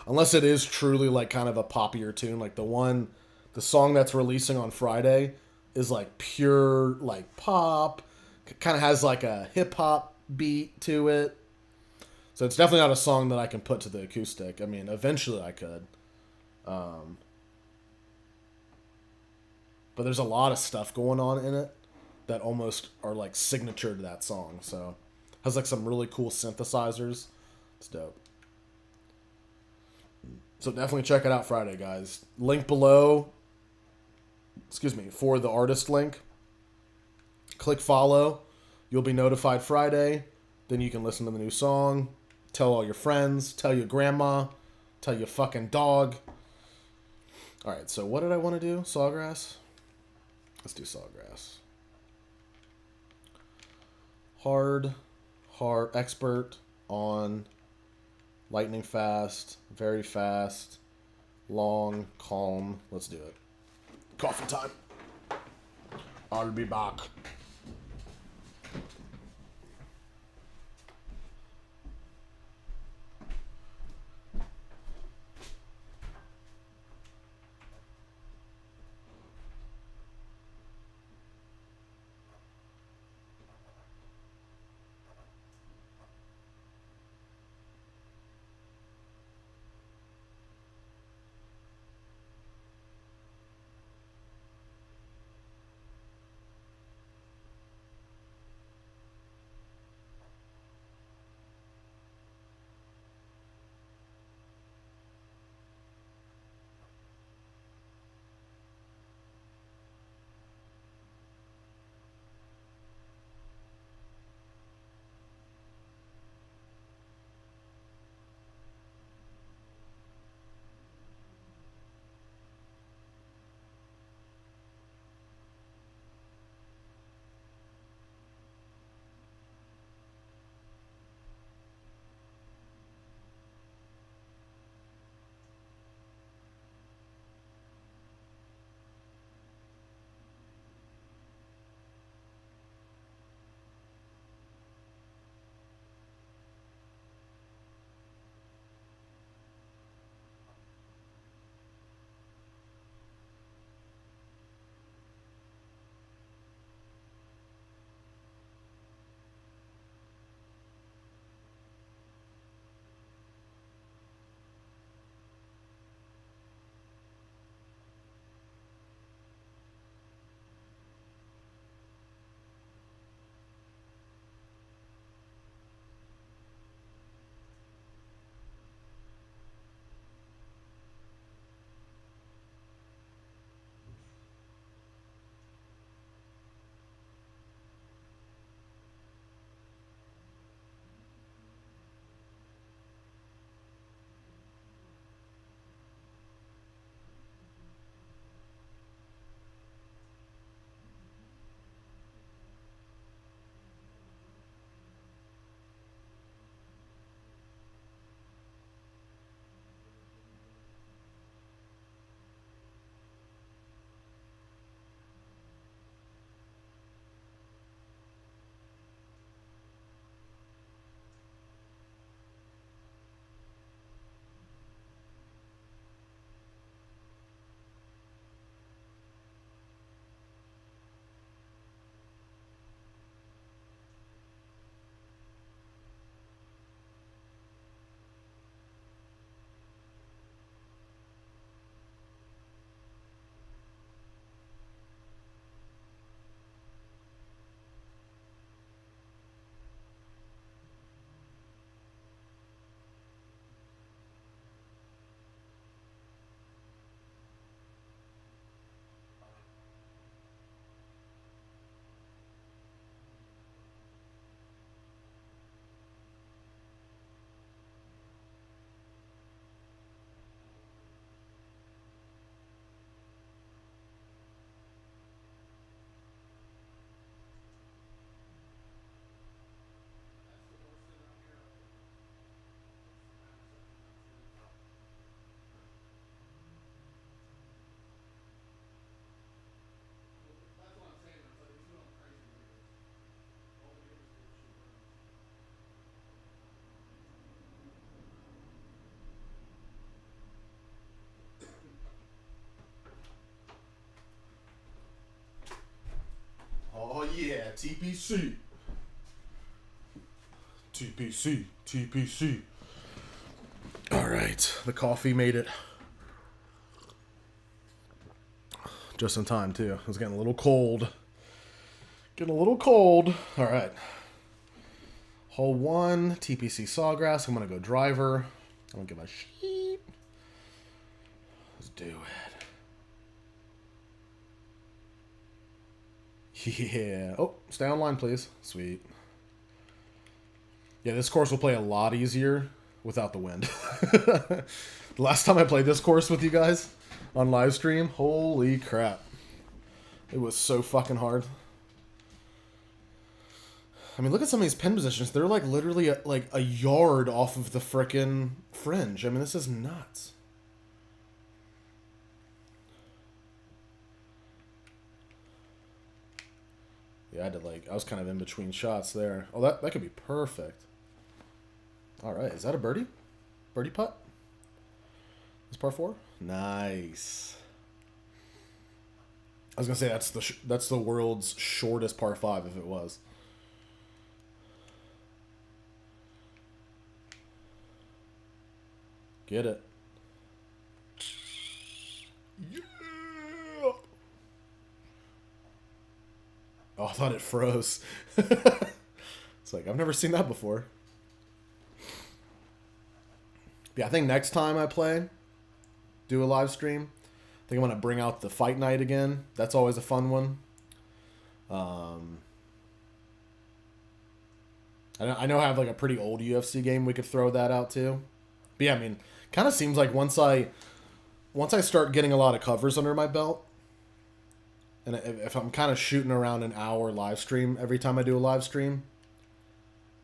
unless it is truly like kind of a poppier tune, like the song that's releasing on Friday is like pure like pop, kind of has like a hip hop beat to it. So it's definitely not a song that I can put to the acoustic. I mean, eventually I could. But there's a lot of stuff going on in it that almost are like signature to that song. So it has like some really cool synthesizers. It's dope. So definitely check it out Friday, guys. Link below, for the artist link. Click follow. You'll be notified Friday. Then you can listen to the new song. Tell all your friends. Tell your grandma. Tell your fucking dog. Alright, so what did I want to do? Sawgrass? Let's do Sawgrass. Hard, expert on, lightning fast, very fast, long, calm. Let's do it. Coffee time. I'll be back. yeah, TPC. TPC. TPC. Alright, the coffee made it. Just in time, too. It was getting a little cold. Getting a little cold. Alright. Hole 1, TPC Sawgrass. I'm going to go driver. I don't give a shit. Let's do it. Yeah. Oh, stay online, please. Sweet. Yeah, this course will play a lot easier without the wind. The last time I played this course with you guys on live stream, holy crap. It was so fucking hard. I mean, look at some of these pin positions. They're like literally like a yard off of the frickin' fringe. I mean, this is nuts. Yeah, I had to like, I was kind of in between shots there. Oh, that could be perfect. All right, is that a birdie? Birdie putt? This par 4? Nice. I was gonna say that's the world's shortest par 5 if it was. Get it. Yeah. Oh, I thought it froze. It's like, I've never seen that before. Yeah, I think next time I play, do a live stream, I think I'm going to bring out the fight night again. That's always a fun one. I know I have like a pretty old UFC game. We could throw that out too. But yeah, I mean, kind of seems like once I start getting a lot of covers under my belt, and if I'm kind of shooting around an hour live stream every time I do a live stream,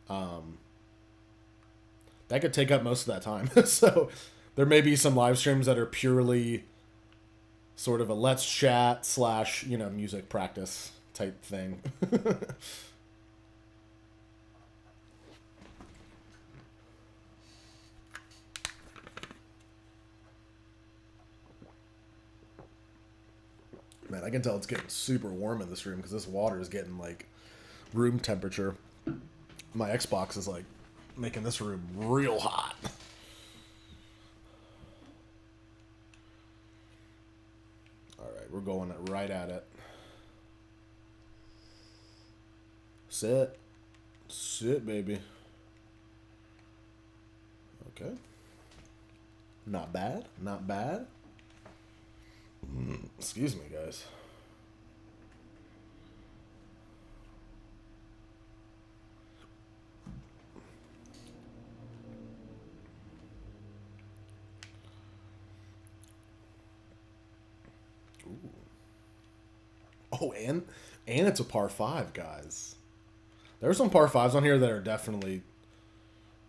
that could take up most of that time. So there may be some live streams that are purely sort of a let's chat / music practice type thing. Man, I can tell it's getting super warm in this room because this water is getting like room temperature. My Xbox is like making this room real hot. All right, we're going right at it. Sit. Sit, baby. Okay. Not bad. Not bad. Excuse me, guys. Ooh. Oh, and it's a par 5, guys. There are some par 5s on here that are definitely,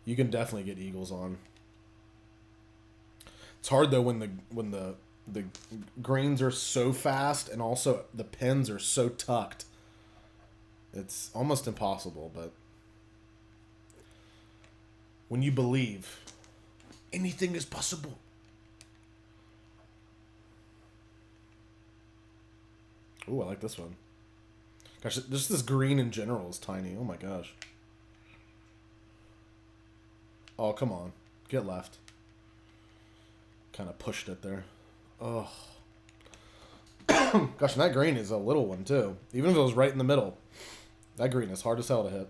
you can definitely get eagles on. It's hard though when the greens are so fast and also the pins are so tucked. It's almost impossible, but when you believe, anything is possible. Ooh, I like this one. Gosh, just this green in general is tiny. Oh my gosh. Oh, come on. Get left. Kind of pushed it there. Oh. Gosh, and that green is a little one, too. Even if it was right in the middle. That green is hard as hell to hit.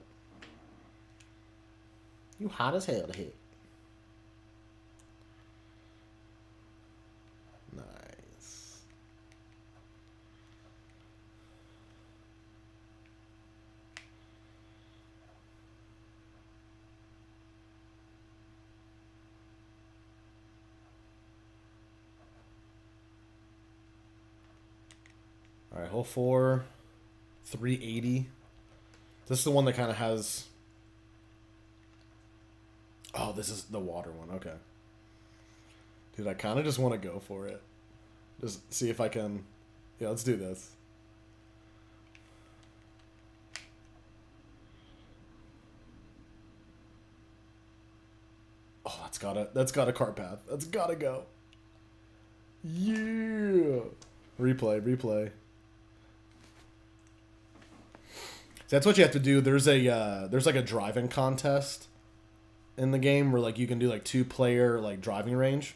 You hot as hell to hit. Nice. All right, hole 4, 380. This is the one that kind of has... Oh, this is the water one. Okay. Dude, I kind of just want to go for it. Just see if I can... Yeah, let's do this. Oh, that's got a cart path. That's gotta go. Yeah. Replay. that's what you have to do. There's like a driving contest in the game where like you can do like 2-player like driving range,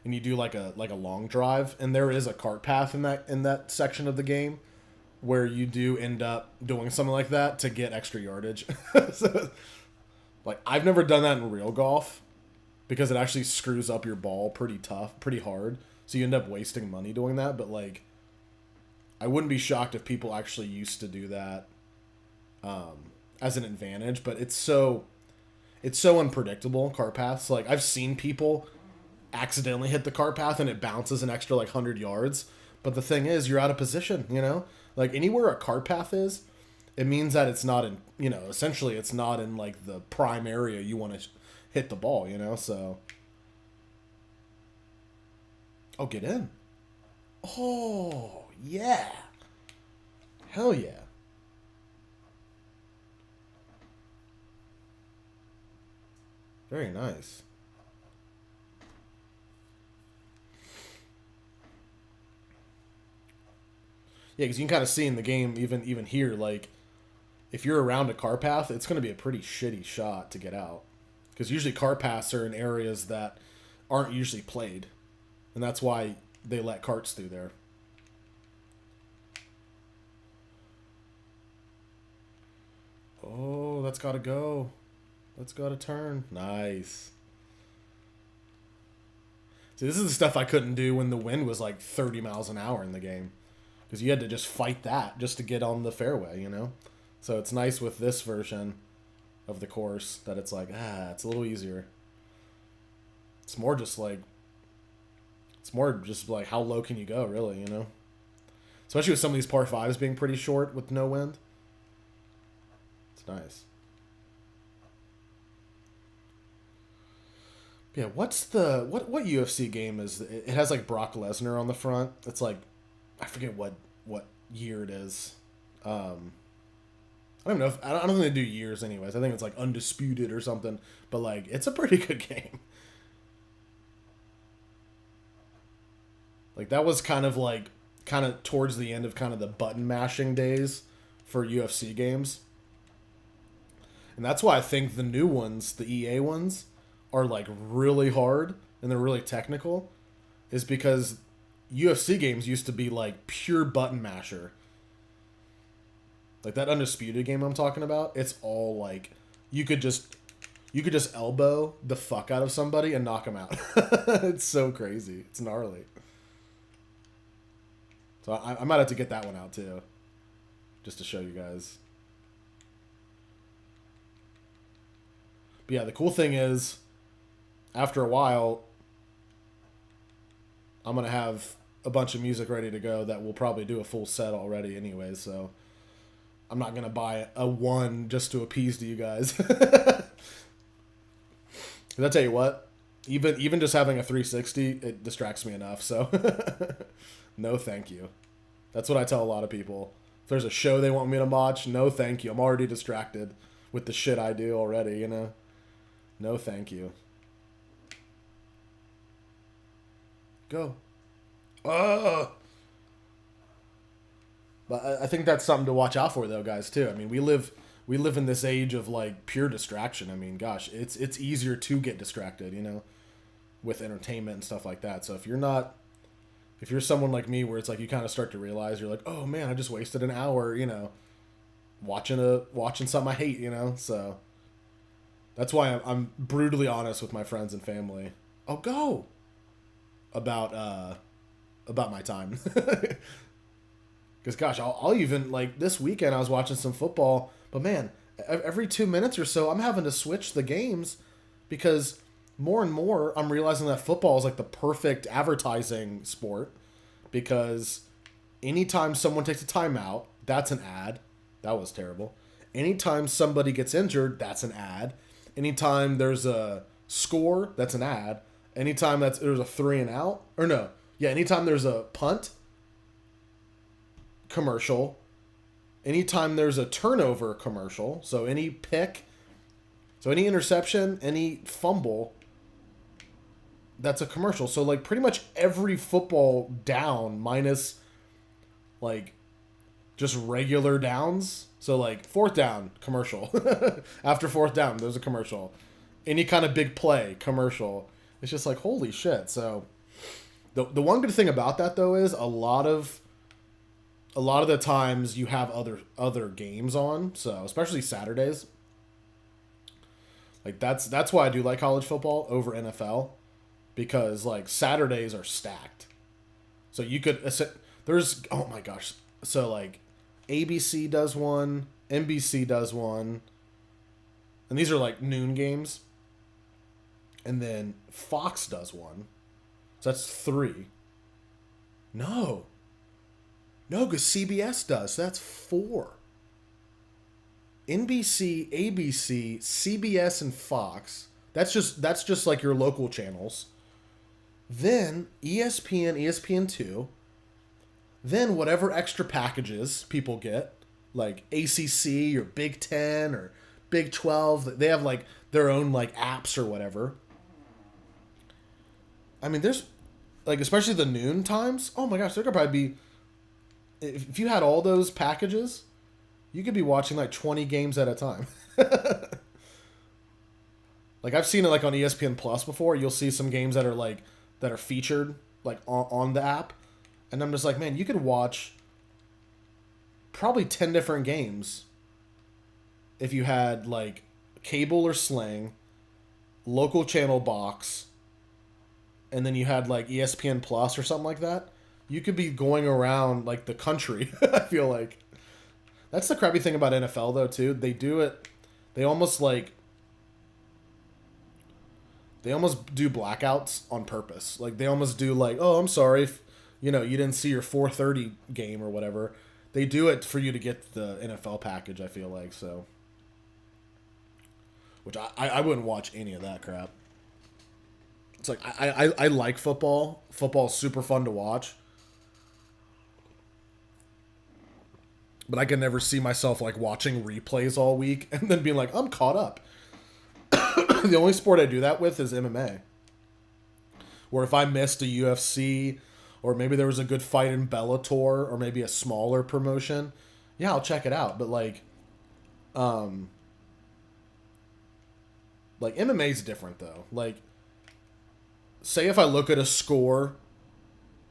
and you do like a long drive, and there is a cart path in that section of the game where you do end up doing something like that to get extra yardage. So, like I've never done that in real golf because it actually screws up your ball pretty hard. So you end up wasting money doing that, but like I wouldn't be shocked if people actually used to do that as an advantage, but it's so unpredictable, cart paths. Like I've seen people accidentally hit the cart path and it bounces an extra like 100 yards, but the thing is you're out of position, you know? Like anywhere a cart path is, it means that it's not in, you know, essentially it's not in like the prime area you want to hit the ball, you know? So oh, get in. Oh, yeah. Hell yeah. Very nice. Yeah, because you can kind of see in the game, even here, like if you're around a car path, it's going to be a pretty shitty shot to get out. Because usually car paths are in areas that aren't usually played, and that's why they let carts through there. Oh, that's got to go. That's got to turn. Nice. See, this is the stuff I couldn't do when the wind was like 30 miles an hour in the game. Because you had to just fight that just to get on the fairway, you know? So it's nice with this version of the course that it's like, it's a little easier. It's more just like how low can you go, really, you know? Especially with some of these par 5s being pretty short with no wind. It's nice. Yeah, what UFC game is it? It has like Brock Lesnar on the front. It's like I forget what year it is. I don't know. I don't think they do years anyways. I think it's like Undisputed or something. But like, it's a pretty good game. Like that was kind of towards the end of kind of the button mashing days for UFC games. And that's why I think the new ones, the EA ones, are like really hard and they're really technical, is because UFC games used to be like pure button masher. Like that Undisputed game I'm talking about, it's all like you could just elbow the fuck out of somebody and knock them out. It's so crazy. It's gnarly. So I might have to get that one out too, just to show you guys. But yeah, the cool thing is, after a while, I'm going to have a bunch of music ready to go that will probably do a full set already anyways, so I'm not going to buy a one just to appease to you guys. Because I tell you what, even just having a 360, it distracts me enough, so no thank you. That's what I tell a lot of people. If there's a show they want me to watch, no thank you. I'm already distracted with the shit I do already, you know? No thank you. Go. But I think that's something to watch out for, though, guys, too. I mean, we live in this age of like pure distraction. I mean, gosh, it's easier to get distracted, you know, with entertainment and stuff like that. So if you're someone like me, where it's like you kind of start to realize you're like, oh man, I just wasted an hour, you know, watching something I hate, you know. So that's why I'm brutally honest with my friends and family. Oh, go. About my time. Because gosh, I'll even like this weekend I was watching some football, but man, every 2 minutes or so I'm having to switch the games because more and more I'm realizing that football is like the perfect advertising sport, because anytime someone takes a timeout, that's an ad. That was terrible. Anytime somebody gets injured, that's an ad. Anytime there's a score, that's an ad. Anytime there's a 3 and out, or no, yeah, anytime there's a punt, commercial. Anytime there's a turnover, commercial. So any pick, so any interception, any fumble, that's a commercial. So like pretty much every football down minus like just regular downs. So like fourth down commercial. After fourth down, there's a commercial. Any kind of big play commercial. It's just like holy shit. So the one good thing about that though is a lot of the times you have other games on. So especially Saturdays. Like that's why I do like college football over NFL, because like Saturdays are stacked. So you could there's oh my gosh. So like ABC does one, NBC does one, and these are like noon games. And then Fox does one. So that's 3. No. No, because CBS does. So that's 4. NBC, ABC, CBS, and Fox. That's just like your local channels. Then ESPN, ESPN2. Then whatever extra packages people get, like ACC or Big 10 or Big 12, they have like their own like apps or whatever. I mean, there's like, especially the noon times. Oh my gosh, there could probably be, if you had all those packages, you could be watching like 20 games at a time. Like I've seen it like on ESPN Plus before. You'll see some games that are featured like on the app, and I'm just like, man, you could watch probably 10 different games if you had like cable or Sling, local channel box, and then you had like ESPN Plus or something like that. You could be going around like the country. I feel like that's the crappy thing about NFL though too. They do it. They almost do blackouts on purpose. Like they almost do like, oh, I'm sorry if you didn't see your 4:30 game or whatever. They do it for you to get the NFL package. I feel like so. Which I wouldn't watch any of that crap. It's like I like football. Football's super fun to watch. But I can never see myself like watching replays all week and then being like, I'm caught up. The only sport I do that with is MMA. Where if I missed a UFC or maybe there was a good fight in Bellator or maybe a smaller promotion, yeah, I'll check it out. But like MMA's different though. Like say if I look at a score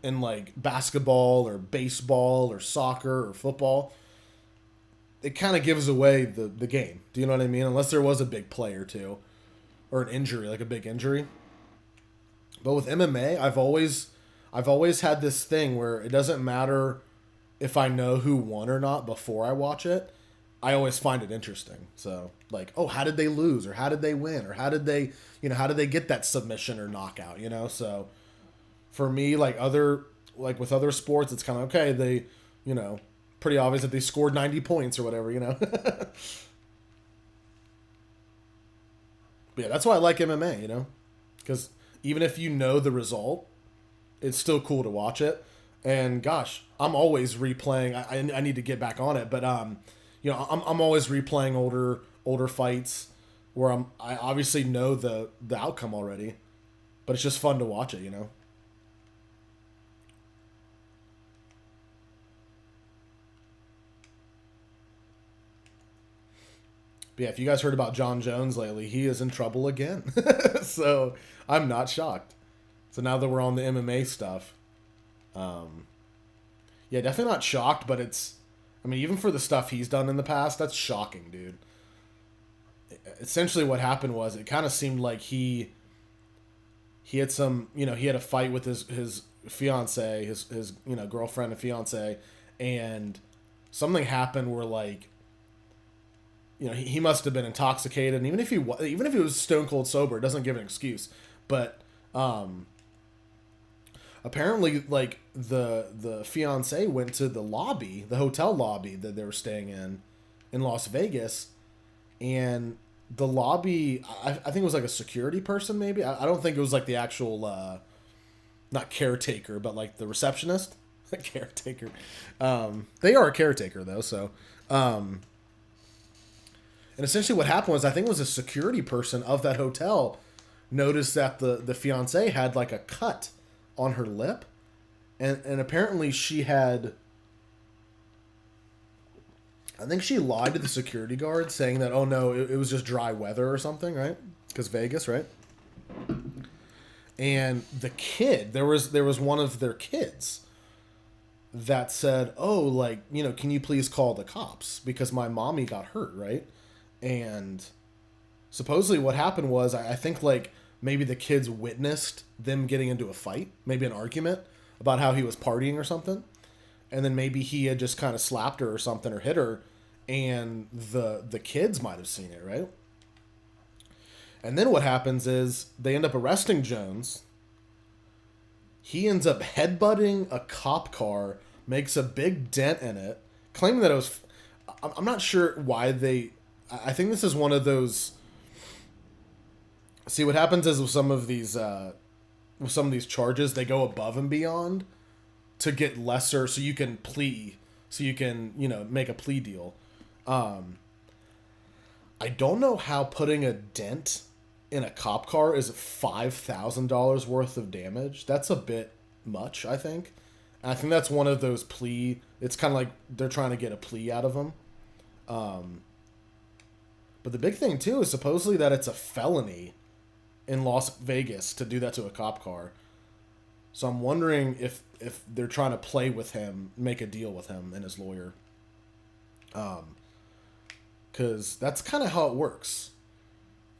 in like basketball or baseball or soccer or football, it kind of gives away the game. Do you know what I mean? Unless there was a big play or two or an injury, like a big injury. But with MMA, I've always had this thing where it doesn't matter if I know who won or not before I watch it. I always find it interesting. So like, oh, how did they lose or how did they win or how did they get that submission or knockout, So for me, like with other sports, it's kind of okay. They, pretty obvious that they scored 90 points or whatever, But yeah, that's why I like MMA, because even if you know the result, it's still cool to watch it. And gosh, I'm always replaying. I need to get back on it, but I'm always replaying older fights where I obviously know the outcome already, but it's just fun to watch it, But yeah, if you guys heard about John Jones lately, he is in trouble again. So I'm not shocked. So now that we're on the MMA stuff, yeah, definitely not shocked, but even for the stuff he's done in the past, that's shocking, dude. Essentially what happened was it kind of seemed like he had he had a fight with his fiance, his girlfriend and fiance, and something happened where like, he must have been intoxicated, and even if he was stone cold sober, it doesn't give an excuse. But apparently, like the fiance went to the lobby, the hotel lobby that they were staying in Las Vegas, and the lobby, I think it was like a security person, maybe. I don't think it was like the actual, not caretaker, but like the receptionist, caretaker. They are a caretaker though, so. And essentially what happened was, I think it was a security person of that hotel noticed that the fiance had like a cut on her lip. And apparently she had I think she lied to the security guard saying that, oh no, it was just dry weather or something, right? Because Vegas, right? And the kid, there was one of their kids that said, oh, like, can you please call the cops because my mommy got hurt, right? And supposedly what happened was, I think, like, maybe the kids witnessed them getting into a fight, maybe an argument about how he was partying or something, and then maybe he had just kind of slapped her or something or hit her, and the kids might have seen it, right? And then what happens is they end up arresting Jones. He ends up headbutting a cop car, makes a big dent in it, claiming that it was. I'm not sure why they. I think this is one of those. See, what happens is with some of these charges, they go above and beyond to get lesser, so you can plea, so you can make a plea deal. I don't know how putting a dent in a cop car is $5,000 worth of damage. That's a bit much, I think. And I think that's one of those plea. It's kind of like they're trying to get a plea out of them. But the big thing too is supposedly that it's a felony in Las Vegas to do that to a cop car. So I'm wondering if they're trying to play with him, make a deal with him and his lawyer. Because that's kind of how it works.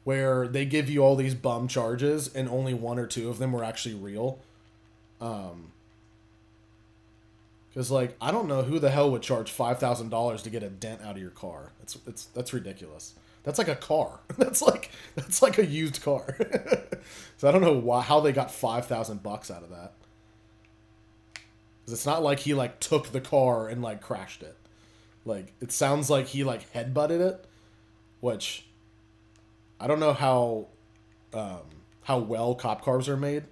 Where they give you all these bum charges and only one or two of them were actually real. Because, like, I don't know who the hell would charge $5,000 to get a dent out of your car. That's ridiculous. That's like a car. That's like a used car. So I don't know how they got $5,000 out of that. Because it's not like he like took the car and like crashed it. Like, it sounds like he like headbutted it, which I don't know how well cop cars are made.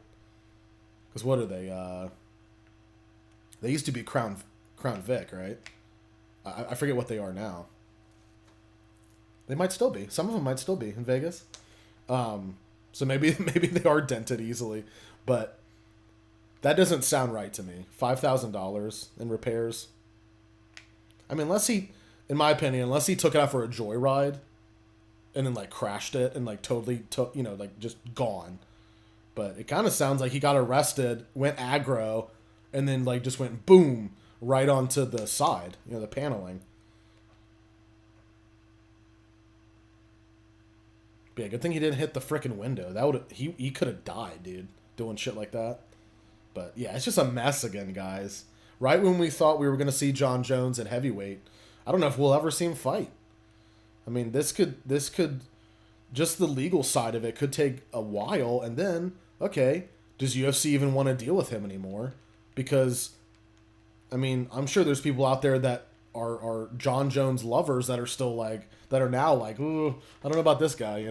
Because what are they? They used to be Crown Vic, right? I forget what they are now. They might still be. Some of them might still be in Vegas. So maybe they are dented easily, but that doesn't sound right to me. $5,000 in repairs. I mean, in my opinion, unless he took it out for a joyride, and then like crashed it and like totally took, like just gone. But it kind of sounds like he got arrested, went aggro, and then like just went boom right onto the side, the paneling. But yeah, good thing he didn't hit the frickin' window. That would he could have died, dude, doing shit like that. But yeah, it's just a mess again, guys. Right when we thought we were gonna see Jon Jones at heavyweight, I don't know if we'll ever see him fight. I mean, this could just the legal side of it could take a while, and then okay, does UFC even want to deal with him anymore? Because, I mean, I'm sure there's people out there that are Jon Jones lovers that are still like that are now like, ooh, I don't know about this guy,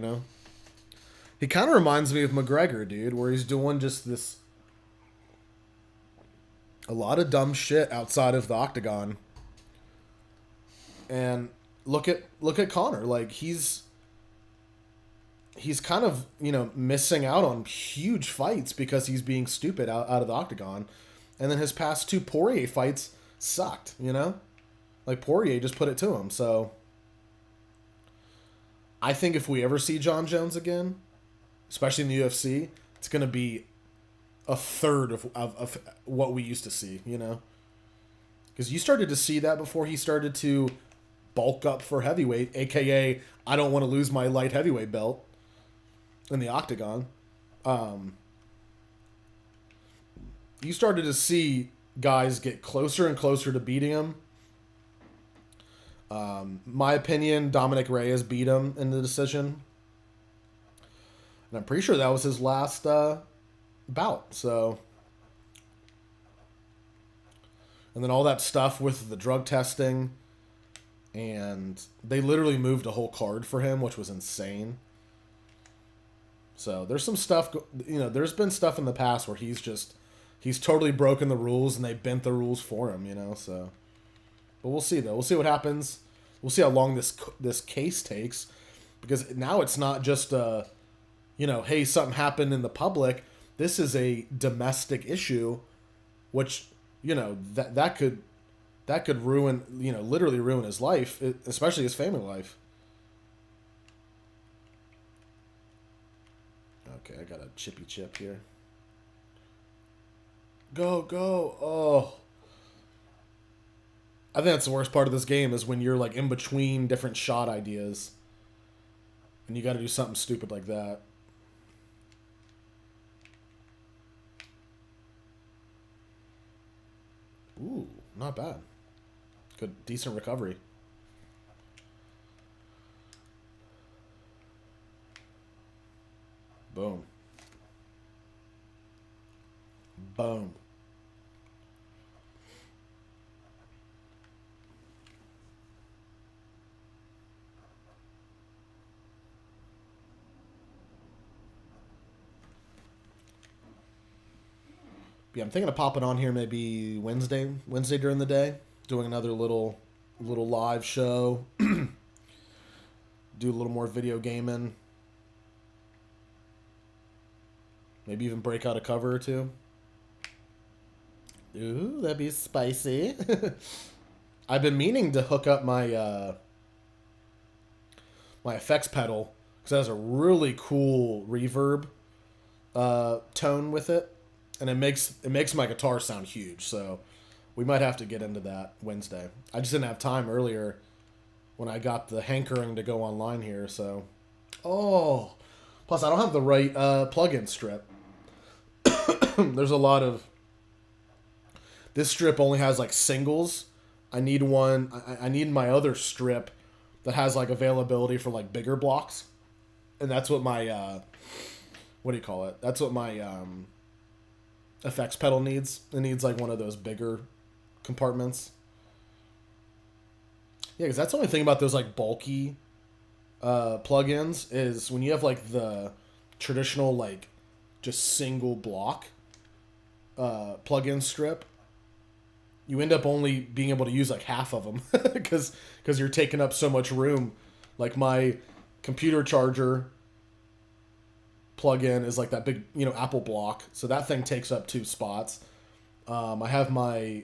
He kind of reminds me of McGregor, dude, where he's doing just this a lot of dumb shit outside of the octagon. And look at Conor, like he's kind of, missing out on huge fights because he's being stupid out of the octagon. And then his past two Poirier fights sucked, Like Poirier just put it to him. So I think if we ever see Jon Jones again, especially in the UFC, it's going to be a third of what we used to see, Because you started to see that before he started to bulk up for heavyweight, a.k.a. I don't want to lose my light heavyweight belt in the octagon. You started to see guys get closer and closer to beating him. My opinion, Dominic Reyes beat him in the decision. And I'm pretty sure that was his last bout. So, and then all that stuff with the drug testing. And they literally moved a whole card for him, which was insane. So there's some stuff, there's been stuff in the past where he's totally broken the rules and they bent the rules for him, so. But we'll see, though. We'll see what happens. We'll see how long this case takes. Because now it's not just hey, something happened in the public. This is a domestic issue, which, that could that could ruin, literally ruin his life, especially his family life. Okay, I got a chippy chip here. Go, go. Oh. I think that's the worst part of this game is when you're like in between different shot ideas and you got to do something stupid like that. Ooh, not bad. Good, decent recovery. Boom. Boom. Yeah, I'm thinking of popping on here maybe Wednesday during the day, doing another little live show, do a little more video gaming, maybe even break out a cover or two. Ooh, that'd be spicy. I've been meaning to hook up my my effects pedal because it has a really cool reverb tone with it, and it makes my guitar sound huge. So we might have to get into that Wednesday. I just didn't have time earlier when I got the hankering to go online here. So, oh, plus I don't have the right plug-in strip. There's a lot of this strip only has like singles. I need one. I need my other strip that has like availability for like bigger blocks, and that's what my what do you call it? That's what my effects pedal needs. It needs like one of those bigger compartments. Yeah, because that's the only thing about those like bulky plugins is when you have like the traditional like just single block plug-in strip, you end up only being able to use like half of them because you're taking up so much room. Like my computer charger plug-in is like that big Apple block, so that thing takes up 2 spots. I have my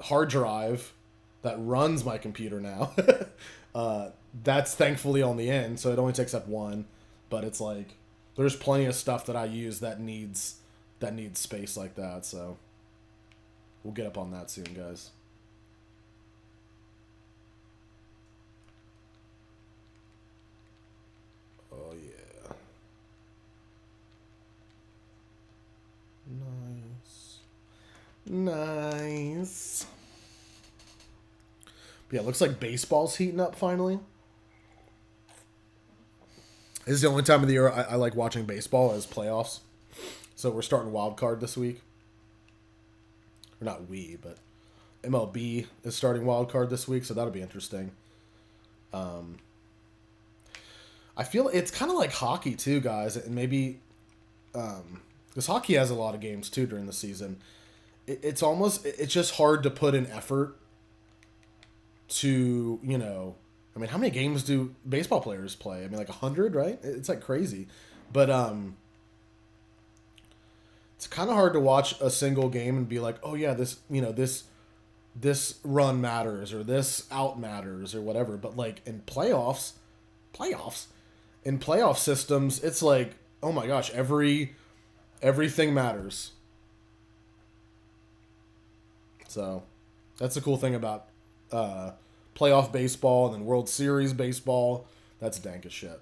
hard drive that runs my computer now. That's thankfully on the end, so it only takes up 1. But it's like there's plenty of stuff that I use that needs space like that. So we'll get up on that soon, guys. Oh yeah. Nice. But yeah, it looks like baseball's heating up finally. This is the only time of the year I like watching baseball is playoffs. So we're starting wild card this week. Or not we, but MLB is starting wild card this week, so that'll be interesting. I feel it's kind of like hockey too, guys, and maybe because hockey has a lot of games too during the season. It's just hard to put in effort to I mean, how many games do baseball players play? I mean, like 100, right? It's like crazy, but it's kind of hard to watch a single game and be like, oh yeah, this run matters or this out matters or whatever. But like in playoffs, in playoff systems, it's like, oh my gosh, everything matters. So that's the cool thing about playoff baseball and then World Series baseball. That's dank as shit.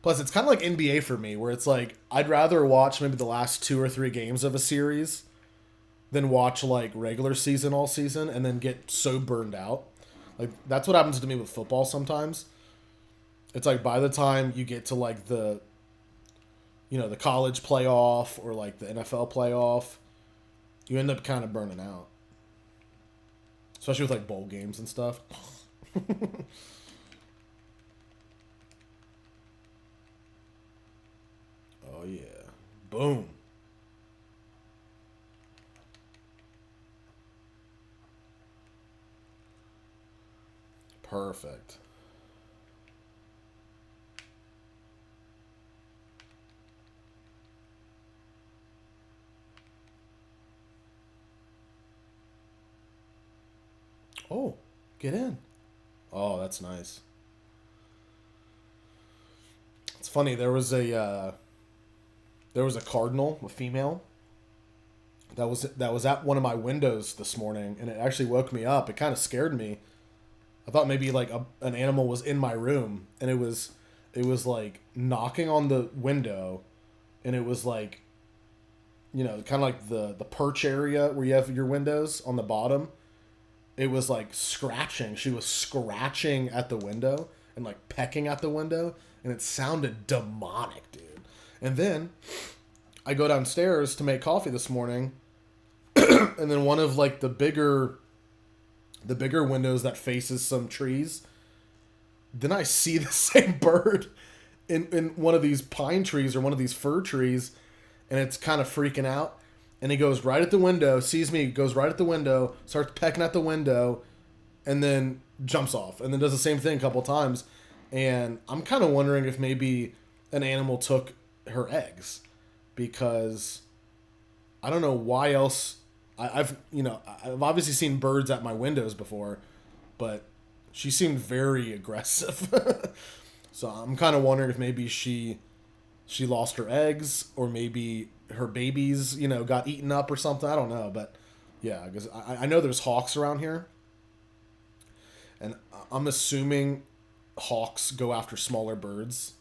Plus, it's kind of like NBA for me, where it's like I'd rather watch maybe the last 2 or 3 games of a series than watch like regular season all season and then get so burned out. Like that's what happens to me with football sometimes. It's like by the time you get to like the the college playoff or like the NFL playoff, you end up kind of burning out. Especially with like bowl games and stuff. Oh yeah. Boom. Perfect. Oh, get in. Oh, that's nice. It's funny. There was a cardinal, a female, that was at one of my windows this morning, and it actually woke me up. It kind of scared me. I thought maybe like an animal was in my room, and it was like knocking on the window, and it was like, you know, kind of like the perch area where you have your windows on the bottom. It was like scratching. She was scratching at the window and like pecking at the window, and it sounded demonic, dude. And then I go downstairs to make coffee this morning, and then one of like the bigger windows that faces some trees, then I see the same bird in one of these pine trees or one of these fir trees, and it's kind of freaking out. And he goes right at the window, sees me, goes right at the window, starts pecking at the window, and then jumps off, and then does the same thing a couple times. And I'm kind of wondering if maybe an animal took her eggs, because I don't know why else. I've obviously seen birds at my windows before, but she seemed very aggressive. So I'm kind of wondering if maybe she lost her eggs, or maybe her babies, you know, got eaten up or something. I don't know, but yeah, because I know there's hawks around here, and I'm assuming hawks go after smaller birds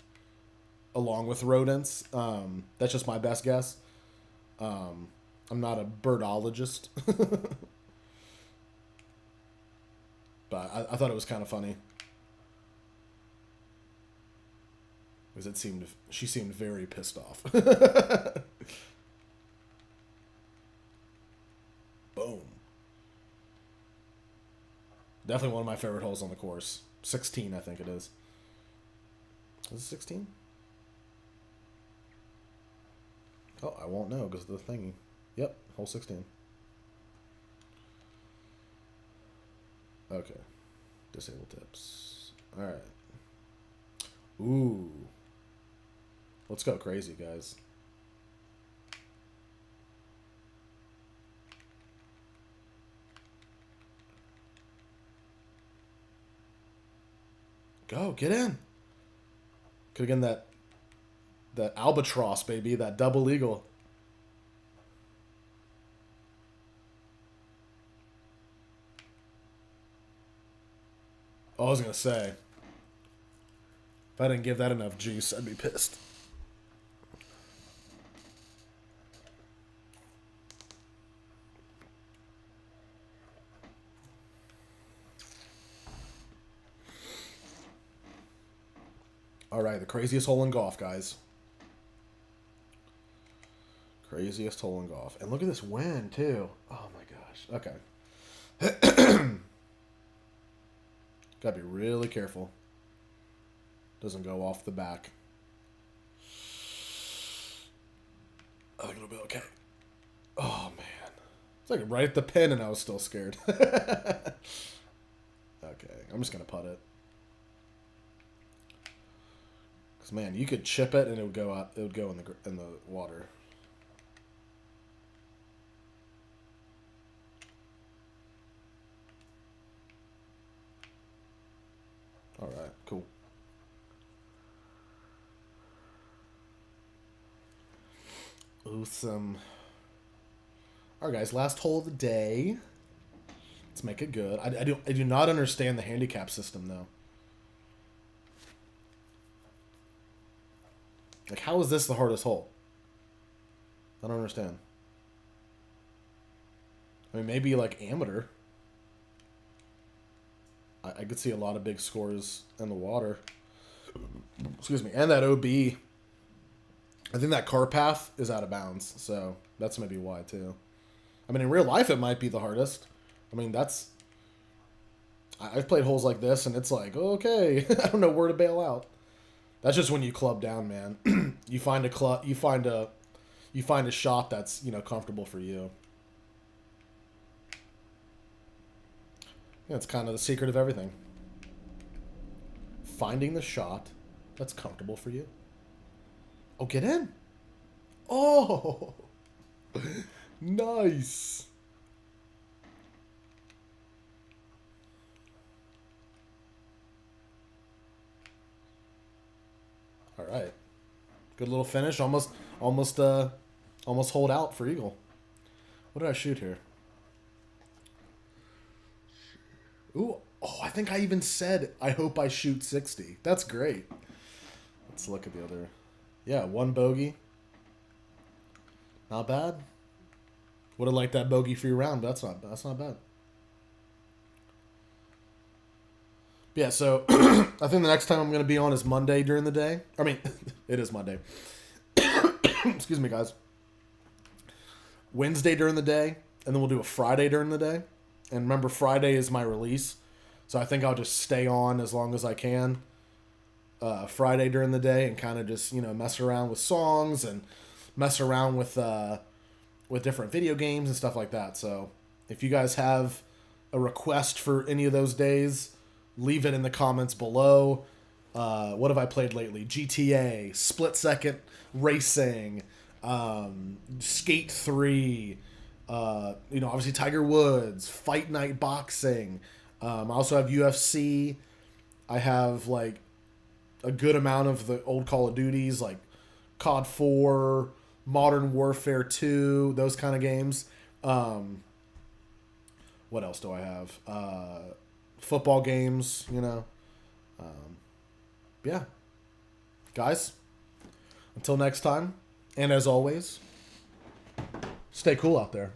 along with rodents. That's just my best guess. I'm not a birdologist, but I thought it was kind of funny because she seemed very pissed off. Boom. Definitely one of my favorite holes on the course. 16, I think it is. Is it 16? Oh, I won't know because of the thingy. Yep, hole 16. Okay. Disable tips. Alright. Ooh. Let's go crazy, guys. Go, get in. Could have gotten that albatross, baby, that double eagle. Oh, I was gonna say, if I didn't give that enough juice, I'd be pissed. All right, the craziest hole in golf, guys. Craziest hole in golf. And look at this wind, too. Oh, my gosh. Okay. Gotta be really careful. Doesn't go off the back. I think it'll be okay. Oh, man. It's like right at the pin, and I was still scared. Okay, I'm just gonna putt it. Cause man, you could chip it and it would go out. It would go in the water. All right, cool. Awesome. All right, guys. Last hole of the day. Let's make it good. I do not understand the handicap system though. Like, how is this the hardest hole? I don't understand. I mean, maybe like amateur. I could see a lot of big scores in the water. Excuse me. And that OB. I think that car path is out of bounds. So that's maybe why, too. I mean, in real life, it might be the hardest. I mean, that's... I've played holes like this, and it's like, okay, I don't know where to bail out. That's just when you club down, man. You find a shot that's, you know, comfortable for you. Yeah, it's kind of the secret of everything. Finding the shot that's comfortable for you. Oh, get in. Oh, nice. All right. Good little finish. Almost hold out for eagle. What did I shoot here? Ooh, oh, I think I even said I hope I shoot 60. That's great. Let's look at the other. Yeah, one bogey. Not bad. Would have liked that bogey free round, but that's not bad. Yeah, so I think the next time I'm going to be on is Monday during the day. I mean, it is Monday. Excuse me, guys. Wednesday during the day, and then we'll do a Friday during the day. And remember, Friday is my release, so I think I'll just stay on as long as I can Friday during the day and kind of just mess around with songs and mess around with different video games and stuff like that. So if you guys have a request for any of those days, leave it in the comments below. What have I played lately? GTA, Split Second Racing, Skate 3, obviously Tiger Woods, Fight Night Boxing. I also have UFC. I have like a good amount of the old Call of Duties, like COD 4, Modern Warfare 2, those kind of games. What else do I have? Football games, yeah. Guys, until next time, and as always, stay cool out there.